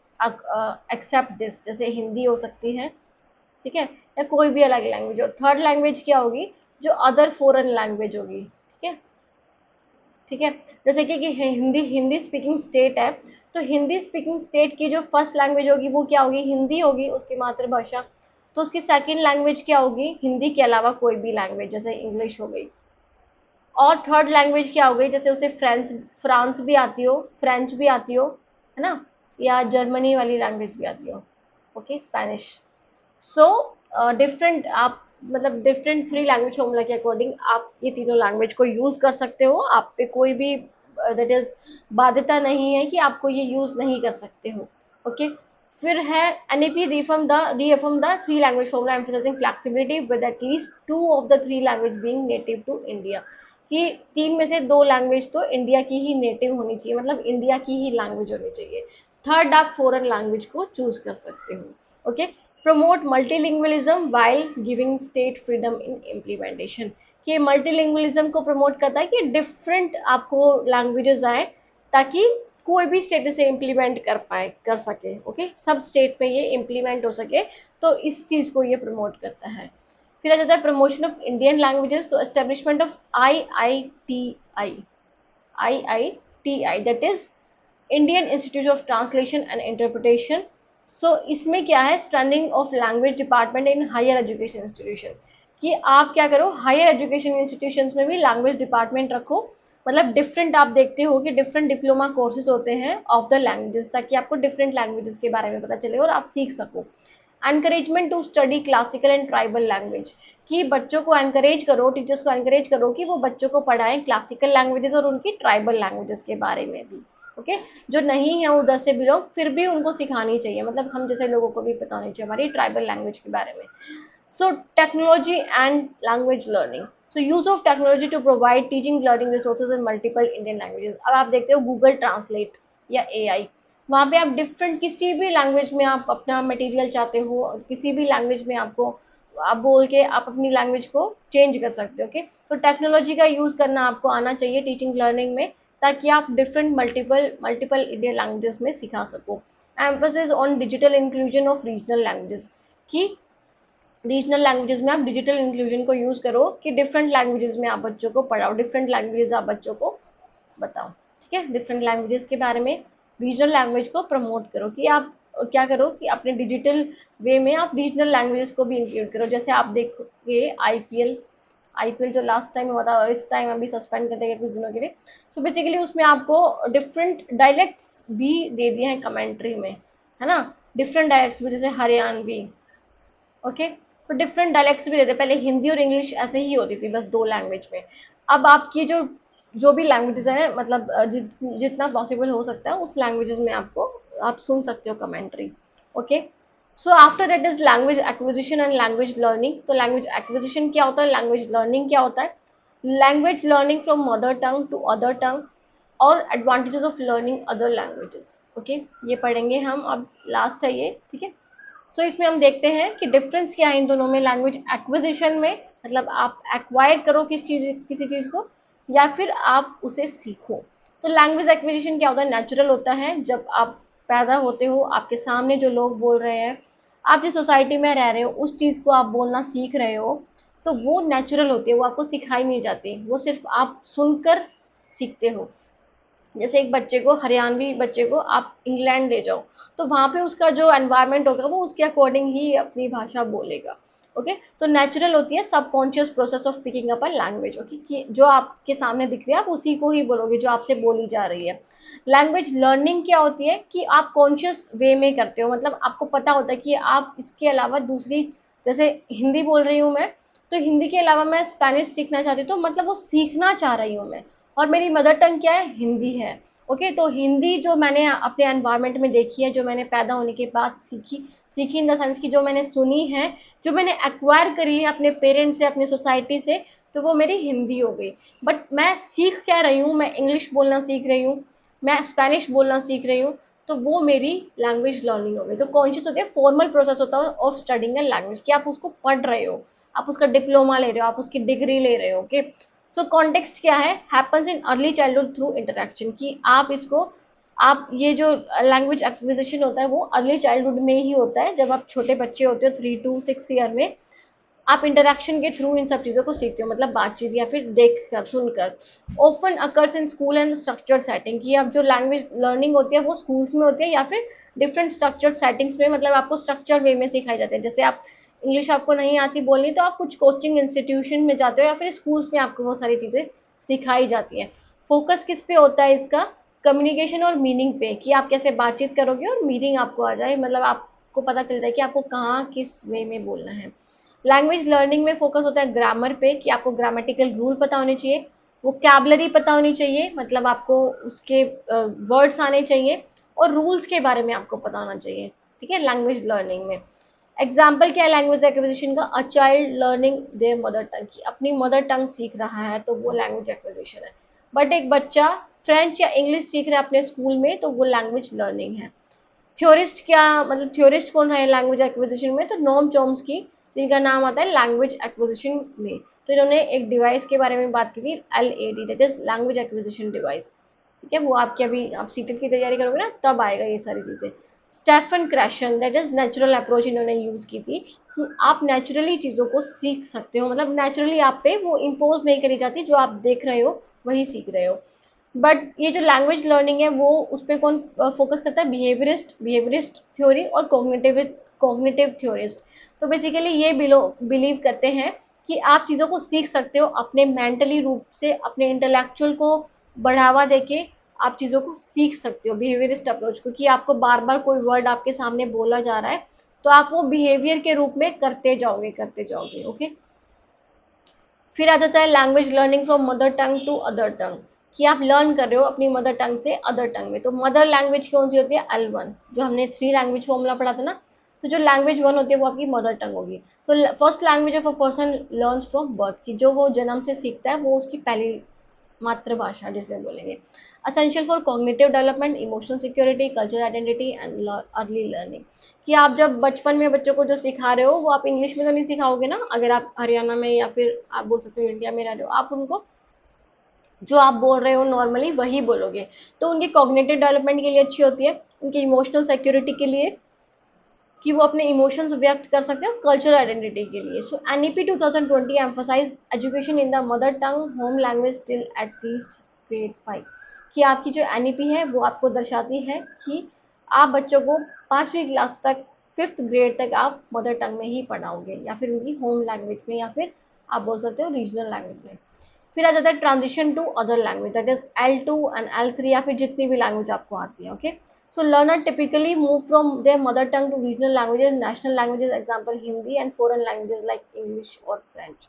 एक्सेप्ट दिस, जैसे हिंदी हो सकती है, ठीक है, या कोई भी अलग लैंग्वेज हो। थर्ड लैंग्वेज क्या होगी, जो अदर फॉरेन लैंग्वेज होगी, ठीक है, ठीक है, जैसे कि हिंदी हिंदी स्पीकिंग स्टेट है, तो हिंदी स्पीकिंग स्टेट की जो फर्स्ट लैंग्वेज होगी वो क्या होगी, हिंदी होगी, उसकी मातृभाषा। तो उसकी सेकंड लैंग्वेज क्या होगी, हिंदी के अलावा कोई भी लैंग्वेज, जैसे इंग्लिश हो गई। और थर्ड लैंग्वेज क्या हो गई, जैसे उसे फ्रेंच, फ्रांस भी आती हो, फ्रेंच भी आती हो, है ना, या जर्मनी वाली लैंग्वेज भी आती हो, ओके, स्पेनिश। सो डिफरेंट आप, मतलब डिफरेंट थ्री लैंग्वेज फॉर्मूला के अकॉर्डिंग आप ये तीनों लैंग्वेज को यूज कर सकते हो, आप पे कोई भी दैट इज बाध्यता नहीं है कि आपको ये यूज नहीं कर सकते हो। ओके, फिर है NEP reaffirm the three language formula emphasizing flexibility with at least two of the three language being native to India, कि तीन में से दो लैंग्वेज तो इंडिया की ही नेटिव होनी चाहिए, मतलब इंडिया की ही लैंग्वेज होनी चाहिए। थर्ड आप फॉरेन लैंग्वेज को चूज कर सकते हो। Okay, promote multilingualism while giving state freedom in implementation, कि मल्टीलिंगुअलिज्म को प्रमोट करता है कि डिफरेंट आपको लैंग्वेजेस आए ताकि कोई भी स्टेट इसे इम्प्लीमेंट कर पाए, कर सके। ओके, सब स्टेट में ये इम्प्लीमेंट हो सके, तो इस चीज को ये प्रमोट करता है। फिर आ जाता है प्रमोशन ऑफ इंडियन लैंग्वेजेस, तो establishment of I that is Indian institute of translation and interpretation. So इसमें क्या है, standing of language department in higher education institution, कि आप क्या करो हायर एजुकेशन इंस्टीट्यूशंस में भी लैंग्वेज डिपार्टमेंट रखो, मतलब डिफरेंट आप देखते हो कि डिफरेंट डिप्लोमा कोर्सेज होते हैं ऑफ द लैंग्वेजेस, ताकि आपको डिफरेंट लैंग्वेजेस के बारे में पता चले और आप सीख सको। Encouragement to study classical and tribal language, कि बच्चों को एनकरेज करो, टीचर्स को एनकरेज करो कि वो बच्चों को पढ़ाएं क्लासिकल लैंग्वेजेस और उनकी ट्राइबल लैंग्वेजेस के बारे में भी। ओके, जो नहीं है उधर से बिलोंग, फिर भी उनको सिखानी चाहिए, मतलब हम जैसे लोगों को भी पता होनी चाहिए हमारी ट्राइबल लैंग्वेज के बारे में। So technology and language learning, so use of technology to provide teaching learning resources in multiple Indian languages. अब आप देखते हो गूगल ट्रांसलेट या एआई, वहाँ पे आप डिफरेंट किसी भी लैंग्वेज में आप अपना मटेरियल चाहते हो, किसी भी लैंग्वेज में आपको आप बोल के आप अपनी लैंग्वेज को चेंज कर सकते हो। ओके, तो टेक्नोलॉजी का यूज़ करना आपको आना चाहिए टीचिंग लर्निंग में, ताकि आप different multiple multiple Indian languages में सिखा सको। Emphasis on digital inclusion of regional languages, कि रीजनल लैंग्वेजेस में आप डिजिटल इंक्लूजन को यूज़ करो, कि डिफरेंट लैंग्वेजेस में आप बच्चों को पढ़ाओ, डिफरेंट लैंग्वेजेस आप बच्चों को बताओ। ठीक है, डिफरेंट लैंग्वेजेस के बारे में, रीजनल लैंग्वेज को प्रमोट करो, कि आप क्या करो कि अपने डिजिटल वे में आप रीजनल लैंग्वेजेस को भी इंक्लूड करो। जैसे आप देखोगे आईपीएल, आईपीएल जो लास्ट टाइम हुआ था और इस टाइम अभी सस्पेंड कर देंगे कुछ दिनों के लिए, तो बेसिकली उसमें आपको डिफरेंट डायलेक्ट्स भी दे दिए हैं कमेंट्री में, है ना, डिफरेंट डायलेक्ट्स भी, जैसे हरियाणवी। ओके, तो डिफरेंट डायलेक्ट्स भी देते, पहले हिंदी और इंग्लिश ऐसे ही होती थी बस दो लैंग्वेज में। अब आपकी जो जो भी लैंग्वेजेस है, मतलब जितना पॉसिबल हो सकता है उस लैंग्वेजेस में आपको आप सुन सकते हो commentary. Okay, so after that is language acquisition and language learning. तो लैंग्वेज एक्विजिशन क्या होता है, लैंग्वेज लर्निंग क्या होता है? Language learning from mother tongue to other tongue और advantages of learning other languages. Okay, ये पढ़ेंगे हम, अब लास्ट है ये। ठीक है, सो इसमें हम देखते हैं कि डिफरेंस क्या है इन दोनों में। लैंग्वेज एक्विजिशन में मतलब आप एक्वायर करो किसी चीज़ को, या फिर आप उसे सीखो। तो लैंग्वेज एक्विजिशन क्या होता है, नेचुरल होता है। जब आप पैदा होते हो, आपके सामने जो लोग बोल रहे हैं, आप जिस सोसाइटी में रह रहे हो उस चीज़ को आप बोलना सीख रहे हो, तो वो नेचुरल होती है, वो आपको सिखाई नहीं जाती, वो सिर्फ आप सुनकर सीखते हो। जैसे एक बच्चे को, हरियाणवी बच्चे को आप इंग्लैंड ले जाओ, तो वहाँ पे उसका जो एनवायरनमेंट होगा वो उसके अकॉर्डिंग ही अपनी भाषा बोलेगा। ओके, तो नेचुरल होती है subconscious process of picking up a language. Okay, कि जो आपके सामने दिख रही है आप उसी को ही बोलोगे जो आपसे बोली जा रही है। लैंग्वेज लर्निंग क्या होती है कि आप कॉन्शियस वे में करते हो, मतलब आपको पता होता है कि आप इसके अलावा दूसरी, जैसे हिंदी बोल रही हूँ मैं, तो हिंदी के अलावा मैं स्पेनिश सीखना चाहती हूँ, तो मतलब वो सीखना चाह रही हूँ मैं, और मेरी मदर टंग क्या है, हिंदी है। ओके, तो हिंदी जो मैंने अपने एनवायरनमेंट में देखी है, जो मैंने पैदा होने के बाद सीखी, सीखी इन द सेंस की जो मैंने सुनी है, जो मैंने एक्वायर करी है अपने पेरेंट्स से, अपनी सोसाइटी से, तो वो मेरी हिंदी हो गई। बट मैं सीख क्या रही हूँ, मैं इंग्लिश बोलना सीख रही हूँ, मैं स्पेनिश बोलना सीख रही हूँ, तो वो मेरी लैंग्वेज लर्निंग हो गई। तो कॉन्शियस होती है, फॉर्मल प्रोसेस होता है ऑफ स्टडिंग ए लैंग्वेज, कि आप उसको पढ़ रहे हो, आप उसका डिप्लोमा ले रहे हो, आप उसकी डिग्री ले रहे हो। ओके, सो कॉन्टेक्स्ट क्या है, happens in early childhood through interaction, कि आप इसको, आप ये जो लैंग्वेज एक्विजिशन होता है वो अर्ली चाइल्डहुड में ही होता है, जब आप छोटे बच्चे होते हो 3 to 6 ईयर में, आप इंटरेक्शन के थ्रू इन सब चीज़ों को सीखते हो, मतलब बातचीत या फिर देख कर, सुनकर। Open occurs in school and structured setting, की अब जो लैंग्वेज लर्निंग होती है वो स्कूल्स में होती है या फिर डिफरेंट स्ट्रक्चर्ड सेटिंग्स में, मतलब आपको स्ट्रक्चर वे में सिखाई जाती है। जैसे आप इंग्लिश आपको नहीं आती बोलनी, तो आप कुछ कोचिंग इंस्टीट्यूशन में जाते हो या फिर स्कूल्स में आपको वो सारी चीज़ें सिखाई जाती हैं। फोकस किस पे होता है इसका, कम्युनिकेशन और मीनिंग पे, कि आप कैसे बातचीत करोगे और मीनिंग आपको आ जाए, मतलब आपको पता चल जाए कि आपको कहाँ किस वे में बोलना है। लैंग्वेज लर्निंग में फोकस होता है ग्रामर पे, कि आपको ग्रामेटिकल रूल पता होने चाहिए, वोकैबुलरी पता होनी चाहिए, मतलब आपको उसके वर्ड्स आने चाहिए, और रूल्स के बारे में आपको पता होना चाहिए। ठीक है, लैंग्वेज लर्निंग में एग्जाम्पल क्या है लैंग्वेज एक्विजिशन का, a child learning there mother tongue, की अपनी मदर टंग सीख रहा है, तो वो लैंग्वेज एक्विजिशन है। बट एक बच्चा फ्रेंच या इंग्लिश सीख रहा है अपने स्कूल में, तो वो लैंग्वेज लर्निंग है। थ्योरिस्ट क्या, मतलब थ्योरिस्ट कौन रहे लैंग्वेज एक्विजिशन में, तो नोम चॉम्स्की, जिनका नाम आता है लैंग्वेज एक्विजिशन में। तो इन्होंने एक डिवाइस के बारे में बात की थी, LAD, that is language acquisition device. ठीक है, वो आपकी अभी आप सीटेट की तैयारी करोगे ना तब आएगा ये सारी चीज़ें। Stephen Krashen, that is natural approach, इन्होंने यूज़ की थी, कि आप नेचुरली चीज़ों को सीख सकते हो, मतलब नेचुरली आप पे वो इम्पोज नहीं करी जाती, जो आप देख रहे हो वही सीख रहे हो। बट ये जो लैंग्वेज लर्निंग है वो उस पर कौन फोकस करता है, बिहेवियरिस्ट थ्योरी और कॉग्निटिव थ्योरिस्ट। तो बेसिकली ये बिलीव करते हैं कि आप चीज़ों को सीख सकते हो अपने मेंटली रूप से, अपने इंटेलेक्चुअल को बढ़ावा देके आप चीज़ों को सीख सकते हो बिहेवियरिस्ट अप्रोच को, कि आपको बार बार कोई वर्ड आपके सामने बोला जा रहा है, तो आप वो बिहेवियर के रूप में करते जाओगे। ओके, फिर आ जाता है language learning from mother tongue to other tongue, कि आप लर्न कर रहे हो अपनी मदर टंग से अदर टंग में। तो मदर लैंग्वेज कौन सी होती है, L1, जो हमने 3 लैंग्वेज फॉर्मूला पढ़ा था ना, तो जो लैंग्वेज 1 होती है वो आपकी मदर टंग होगी। तो first language of a person learn from birth, की जो वो जन्म से सीखता है वो उसकी पहली मातृभाषा जिसे बोलेंगे। Essential for cognitive development, emotional security, cultural identity and early learning. कि आप जब बचपन में बच्चों को जो सिखा रहे हो वो आप इंग्लिश में तो नहीं सिखाओगे ना, अगर आप हरियाणा में या फिर आप बोल सकते हो इंडिया में रह रहे हो, आप उनको जो आप बोल रहे हो नॉर्मली वही बोलोगे। तो उनके कॉग्निटिव डेवलपमेंट के लिए अच्छी होती है, उनकी इमोशनल सिक्योरिटी के लिए कि वो अपने इमोशंस व्यक्त कर सकते हो, कल्चरल आइडेंटिटी के लिए। So NEP 2020 emphasise education in the mother tongue home language till at least grade 5। कि आपकी जो एनईपी है वो आपको दर्शाती है कि आप बच्चों को 5वीं क्लास तक, 5th ग्रेड तक आप मदर टंग में ही पढ़ाओगे या फिर उनकी होम लैंग्वेज में या फिर आप बोल सकते हो रीजनल लैंग्वेज में। फिर आ जाता है transition to other language, that is L2 and L3 या फिर जितनी भी लैंग्वेज आपको आती है। Okay, so learner typically move from their mother tongue to regional languages, national languages example Hindi and foreign languages like English और फ्रेंच।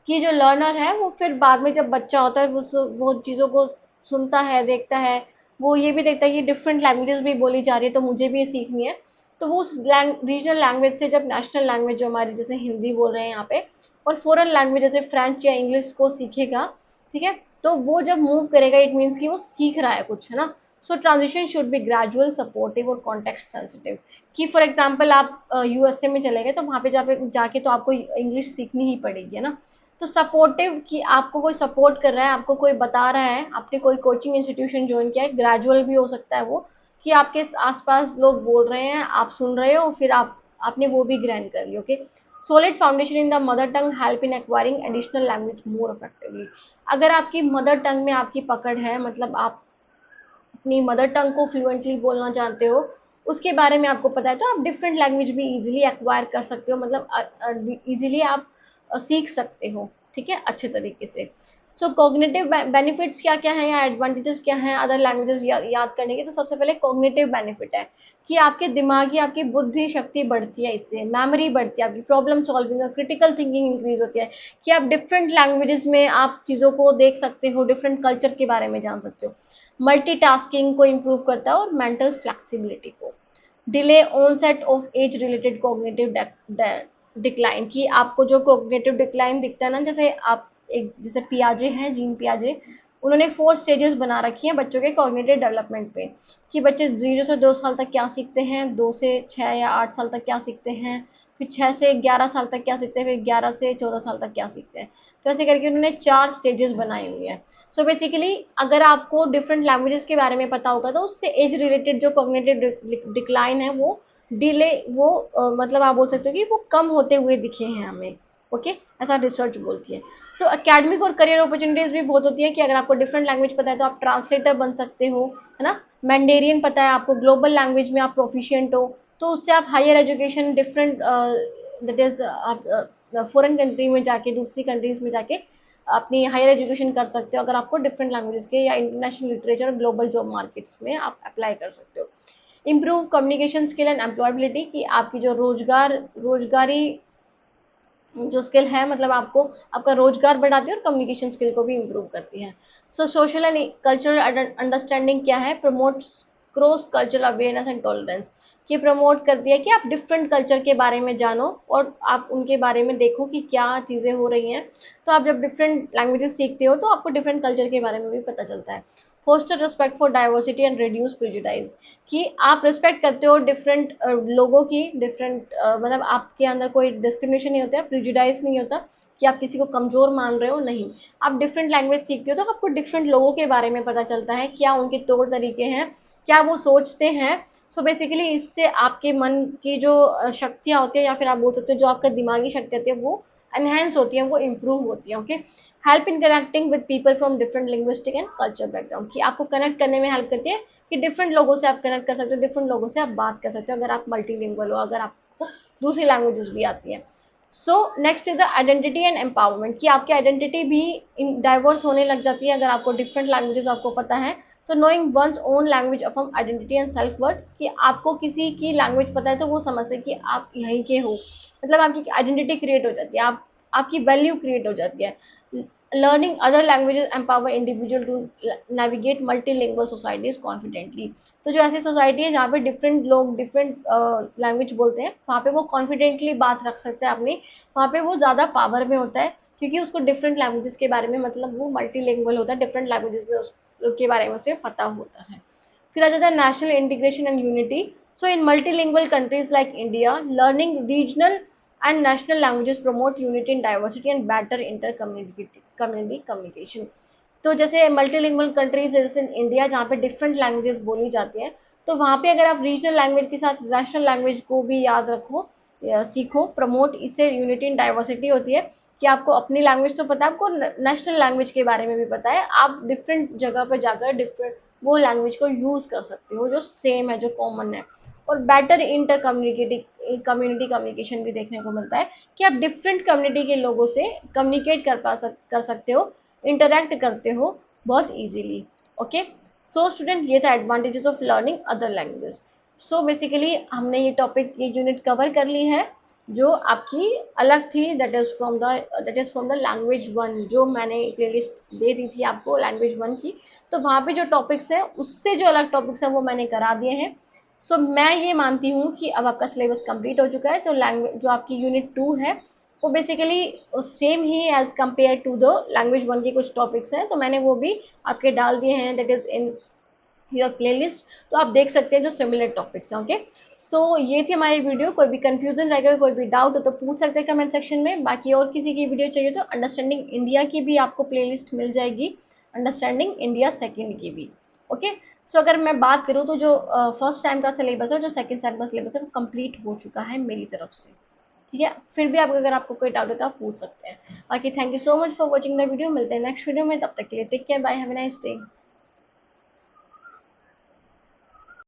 कि जो लर्नर है वो फिर बाद में जब बच्चा होता है वो चीज़ों को सुनता है, देखता है, वो ये भी देखता है कि डिफरेंट लैंग्वेजेस भी बोली जा रही है तो मुझे भी ये सीखनी है। तो वो उस रीजनल लैंग्वेज से जब नेशनल लैंग्वेज जो हमारी जैसे हिंदी बोल रहे हैं यहाँ पे और फॉरेन लैंग्वेज जैसे फ्रेंच या इंग्लिश को सीखेगा, ठीक है, तो वो जब मूव करेगा इट मीन्स कि वो सीख रहा है कुछ, है ना। So transition should be gradual, supportive और कॉन्टेक्स्ट सेंसिटिव। कि फॉर एग्जाम्पल आप यूएसए में चले गए तो वहाँ पे जाके तो आपको इंग्लिश सीखनी ही पड़ेगी, है ना। तो सपोर्टिव कि आपको कोई सपोर्ट कर रहा है, आपको कोई बता रहा है, आपने कोई कोचिंग इंस्टीट्यूशन ज्वाइन किया है, ग्रेजुअल भी हो सकता है वो, कि आपके आसपास लोग बोल रहे हैं, आप सुन रहे हो, फिर आपने वो भी ग्रहण कर लिया। Okay, solid foundation in the mother tongue help in acquiring additional language more effectively। अगर आपकी मदर टंग में आपकी पकड़ है, मतलब आप अपनी मदर टंग को फ्लुएंटली बोलना जानते हो, उसके बारे में आपको पता है, तो आप डिफरेंट लैंग्वेज भी इजीली एक्वायर कर सकते हो, मतलब इजीली आप सीख सकते हो, ठीक है, अच्छे तरीके से। सो कॉग्निटिव बेनिफिट्स क्या क्या है या एडवांटेजेस क्या हैं अदर लैंग्वेजेस याद करने के। तो सबसे पहले कॉग्निटिव बेनिफिट है कि आपके दिमागी आपकी बुद्धि शक्ति बढ़ती है, इससे मेमोरी बढ़ती है, आपकी प्रॉब्लम सॉल्विंग और क्रिटिकल थिंकिंग इंक्रीज होती है। कि आप डिफरेंट लैंग्वेजेस में आप चीज़ों को देख सकते हो, डिफरेंट कल्चर के बारे में जान सकते हो। मल्टीटास्किंग को इम्प्रूव करता है और मेंटल फ्लेक्सिबिलिटी को। Delay onset of age related cognitive decline. कि आपको जो कॉग्निटिव डिक्लाइन दिखता है ना, जैसे आप एक जैसे पियाजे हैं, जीन पियाजे, उन्होंने 4 स्टेजेस बना रखी हैं बच्चों के कॉग्निटिव डेवलपमेंट पे। कि बच्चे 0 से 2 साल तक क्या सीखते हैं, 2 से 6 या 8 साल तक क्या सीखते हैं, फिर 6 से 11 साल तक क्या सीखते हैं, फिर 11 से 14 साल तक क्या सीखते हैं। तो ऐसे करके उन्होंने 4 स्टेजेस बनाई हुई है। सो बेसिकली अगर आपको डिफरेंट लैंग्वेजेस के बारे में पता होगा तो उससे एज रिलेटेड जो कॉग्निटिव डिक्लाइन है वो डिले वो मतलब आप बोल सकते हो कि वो कम होते हुए दिखे हैं हमें। ओके, ऐसा रिसर्च बोलती है। सो एकेडमिक और करियर अपॉर्चुनिटीज भी बहुत होती है कि अगर आपको डिफरेंट लैंग्वेज पता है तो आप ट्रांसलेटर बन सकते हो, है ना। मैंडेरियन पता है आपको, ग्लोबल लैंग्वेज में आप प्रोफिशिएंट हो, तो उससे आप higher education different that is आप फॉरेन कंट्री में जाके, दूसरी कंट्रीज में जाके अपनी हायर एजुकेशन कर सकते हो अगर आपको डिफरेंट लैंग्वेजेस के, या इंटरनेशनल लिटरेचर और ग्लोबल जॉब मार्केट्स में आप अप्लाई कर सकते हो। Improve communication skill and employability. की आपकी जो रोजगारी जो स्किल है, मतलब आपको आपका रोजगार बढ़ाती है और कम्युनिकेशन स्किल को भी इम्प्रूव करती है। सो सोशल एंड कल्चरल अंडरस्टैंडिंग क्या है, promote cross cultural awareness and tolerance. कि प्रमोट करती है कि आप डिफरेंट कल्चर के बारे में जानो और आप उनके बारे में देखो कि क्या चीज़ें हो रही हैं। तो आप जब डिफरेंट लैंग्वेजेस सीखते हो तो आपको डिफरेंट कल्चर के बारे में भी पता चलता है। Foster respect for diversity and reduce prejudice. कि आप रिस्पेक्ट करते हो डिफरेंट लोगों की, डिफरेंट मतलब आपके अंदर कोई डिस्क्रिमिनेशन नहीं होता है, प्रेजुडाइज नहीं होता कि आप किसी को कमजोर मान रहे हो, नहीं। आप डिफरेंट लैंग्वेज सीखते हो तो आपको डिफरेंट लोगों के बारे में पता चलता है, क्या उनके तौर तरीके हैं, क्या वो सोचते हैं। सो बेसिकली इससे आपके मन की जो शक्तियाँ होती है या फिर आप बोल सकते हो जो आपका दिमागी शक्ति होती है वो एनहेंस होती है, वो इम्प्रूव होती है। Okay, help in connecting with people from different linguistic and culture background. कि आपको कनेक्ट करने में हेल्प करती है कि डिफरेंट लोगों से आप कनेक्ट कर सकते हो, डिफरेंट लोगों से आप बात कर सकते हो अगर आप मल्टीलिंगुअल हो, अगर आपको दूसरी लैंग्वेजेस भी आती हैं। So next is identity and empowerment. कि आपकी आइडेंटिटी भी डाइवर्स होने लग जाती है अगर आपको डिफरेंट लैंग्वेजेस आपको पता है। तो knowing one's own language affirm identity and self worth. कि आपको किसी की लैंग्वेज पता है तो वो समझते कि आप यहीं के हो, मतलब आपकी आइडेंटिटी क्रिएट हो जाती है, आप आपकी वैल्यू क्रिएट हो जाती है। Learning other languages empower individual to navigate multilingual societies confidently. तो जो ऐसी सोसाइटी है जहाँ पे डिफरेंट लोग डिफरेंट लैंग्वेज बोलते हैं, वहाँ पे वो कॉन्फिडेंटली बात रख सकते हैं अपनी, वहाँ पे वो ज़्यादा पावर में होता है क्योंकि उसको डिफरेंट लैंग्वेजेस के बारे में, मतलब वो मल्टीलिंगुअल होता है, डिफरेंट लैंग्वेजेस के बारे में उसे पता होता है। फिर आ जाता है national integration and unity. So in multilingual countries like India, learning regional and national languages promote unity and diversity and better inter community communication. तो जैसे मल्टीलिंगुअल कंट्रीज जैसे इंडिया, जहाँ पे डिफरेंट लैंग्वेजेस बोली जाती हैं, तो वहाँ पे अगर आप रीजनल लैंग्वेज के साथ नेशनल लैंग्वेज को भी याद रखो या सीखो, प्रमोट, इससे यूनिटी एंड डाइवर्सिटी होती है कि आपको अपनी लैंग्वेज तो पता है, आपको नेशनल लैंग्वेज के बारे में भी पता है, आप डिफरेंट जगह पर जाकर डिफरेंट वो लैंग्वेज को यूज कर सकते हो जो सेम है, जो कॉमन है। और बेटर इंटर कम्युनिटी कम्युनिकेशन भी देखने को मिलता है कि आप डिफरेंट कम्युनिटी के लोगों से कम्युनिकेट कर सकते हो, इंटरेक्ट करते हो बहुत इजीली। ओके, सो स्टूडेंट, ये था advantages of learning other languages. So basically हमने ये टॉपिक, ये यूनिट कवर कर ली है जो आपकी अलग थी, that is from the language one, जो मैंने प्लेलिस्ट दे दी थी आपको लैंग्वेज वन की। तो वहाँ पे जो टॉपिक्स है उससे जो अलग टॉपिक्स है वो मैंने करा दिए हैं। सो मैं ये मानती हूँ कि अब आपका सिलेबस कंप्लीट हो चुका है, तो लैंग्वेज जो आपकी यूनिट टू है वो बेसिकली सेम ही as compare to the language one के कुछ टॉपिक्स हैं, तो मैंने वो भी आपके डाल दिए हैं, that is in your playlist. तो आप देख सकते हैं जो सिमिलर टॉपिक्स हैं। ओके, सो ये थी हमारी वीडियो। कोई भी कंफ्यूजन रहेगा, कोई भी डाउट हो तो पूछ सकते हैं कमेंट सेक्शन में। बाकी और किसी की वीडियो चाहिए तो अंडरस्टैंडिंग इंडिया की भी आपको प्लेलिस्ट मिल जाएगी, अंडरस्टैंडिंग इंडिया सेकेंड की भी। ओके, सो अगर मैं बात करूँ तो जो फर्स्ट टाइम का सिलेबस है, जो सेकेंड टाइम का सिलेबस है, वो कंप्लीट हो चुका है मेरी तरफ से। ठीक है, फिर भी आप अगर आपको कोई डाउट है तो आप पूछ सकते हैं। बाकी thank you so much for watching the video. मिलते हैं नेक्स्ट वीडियो में, तब तक के लिए take care, bye, have a nice day.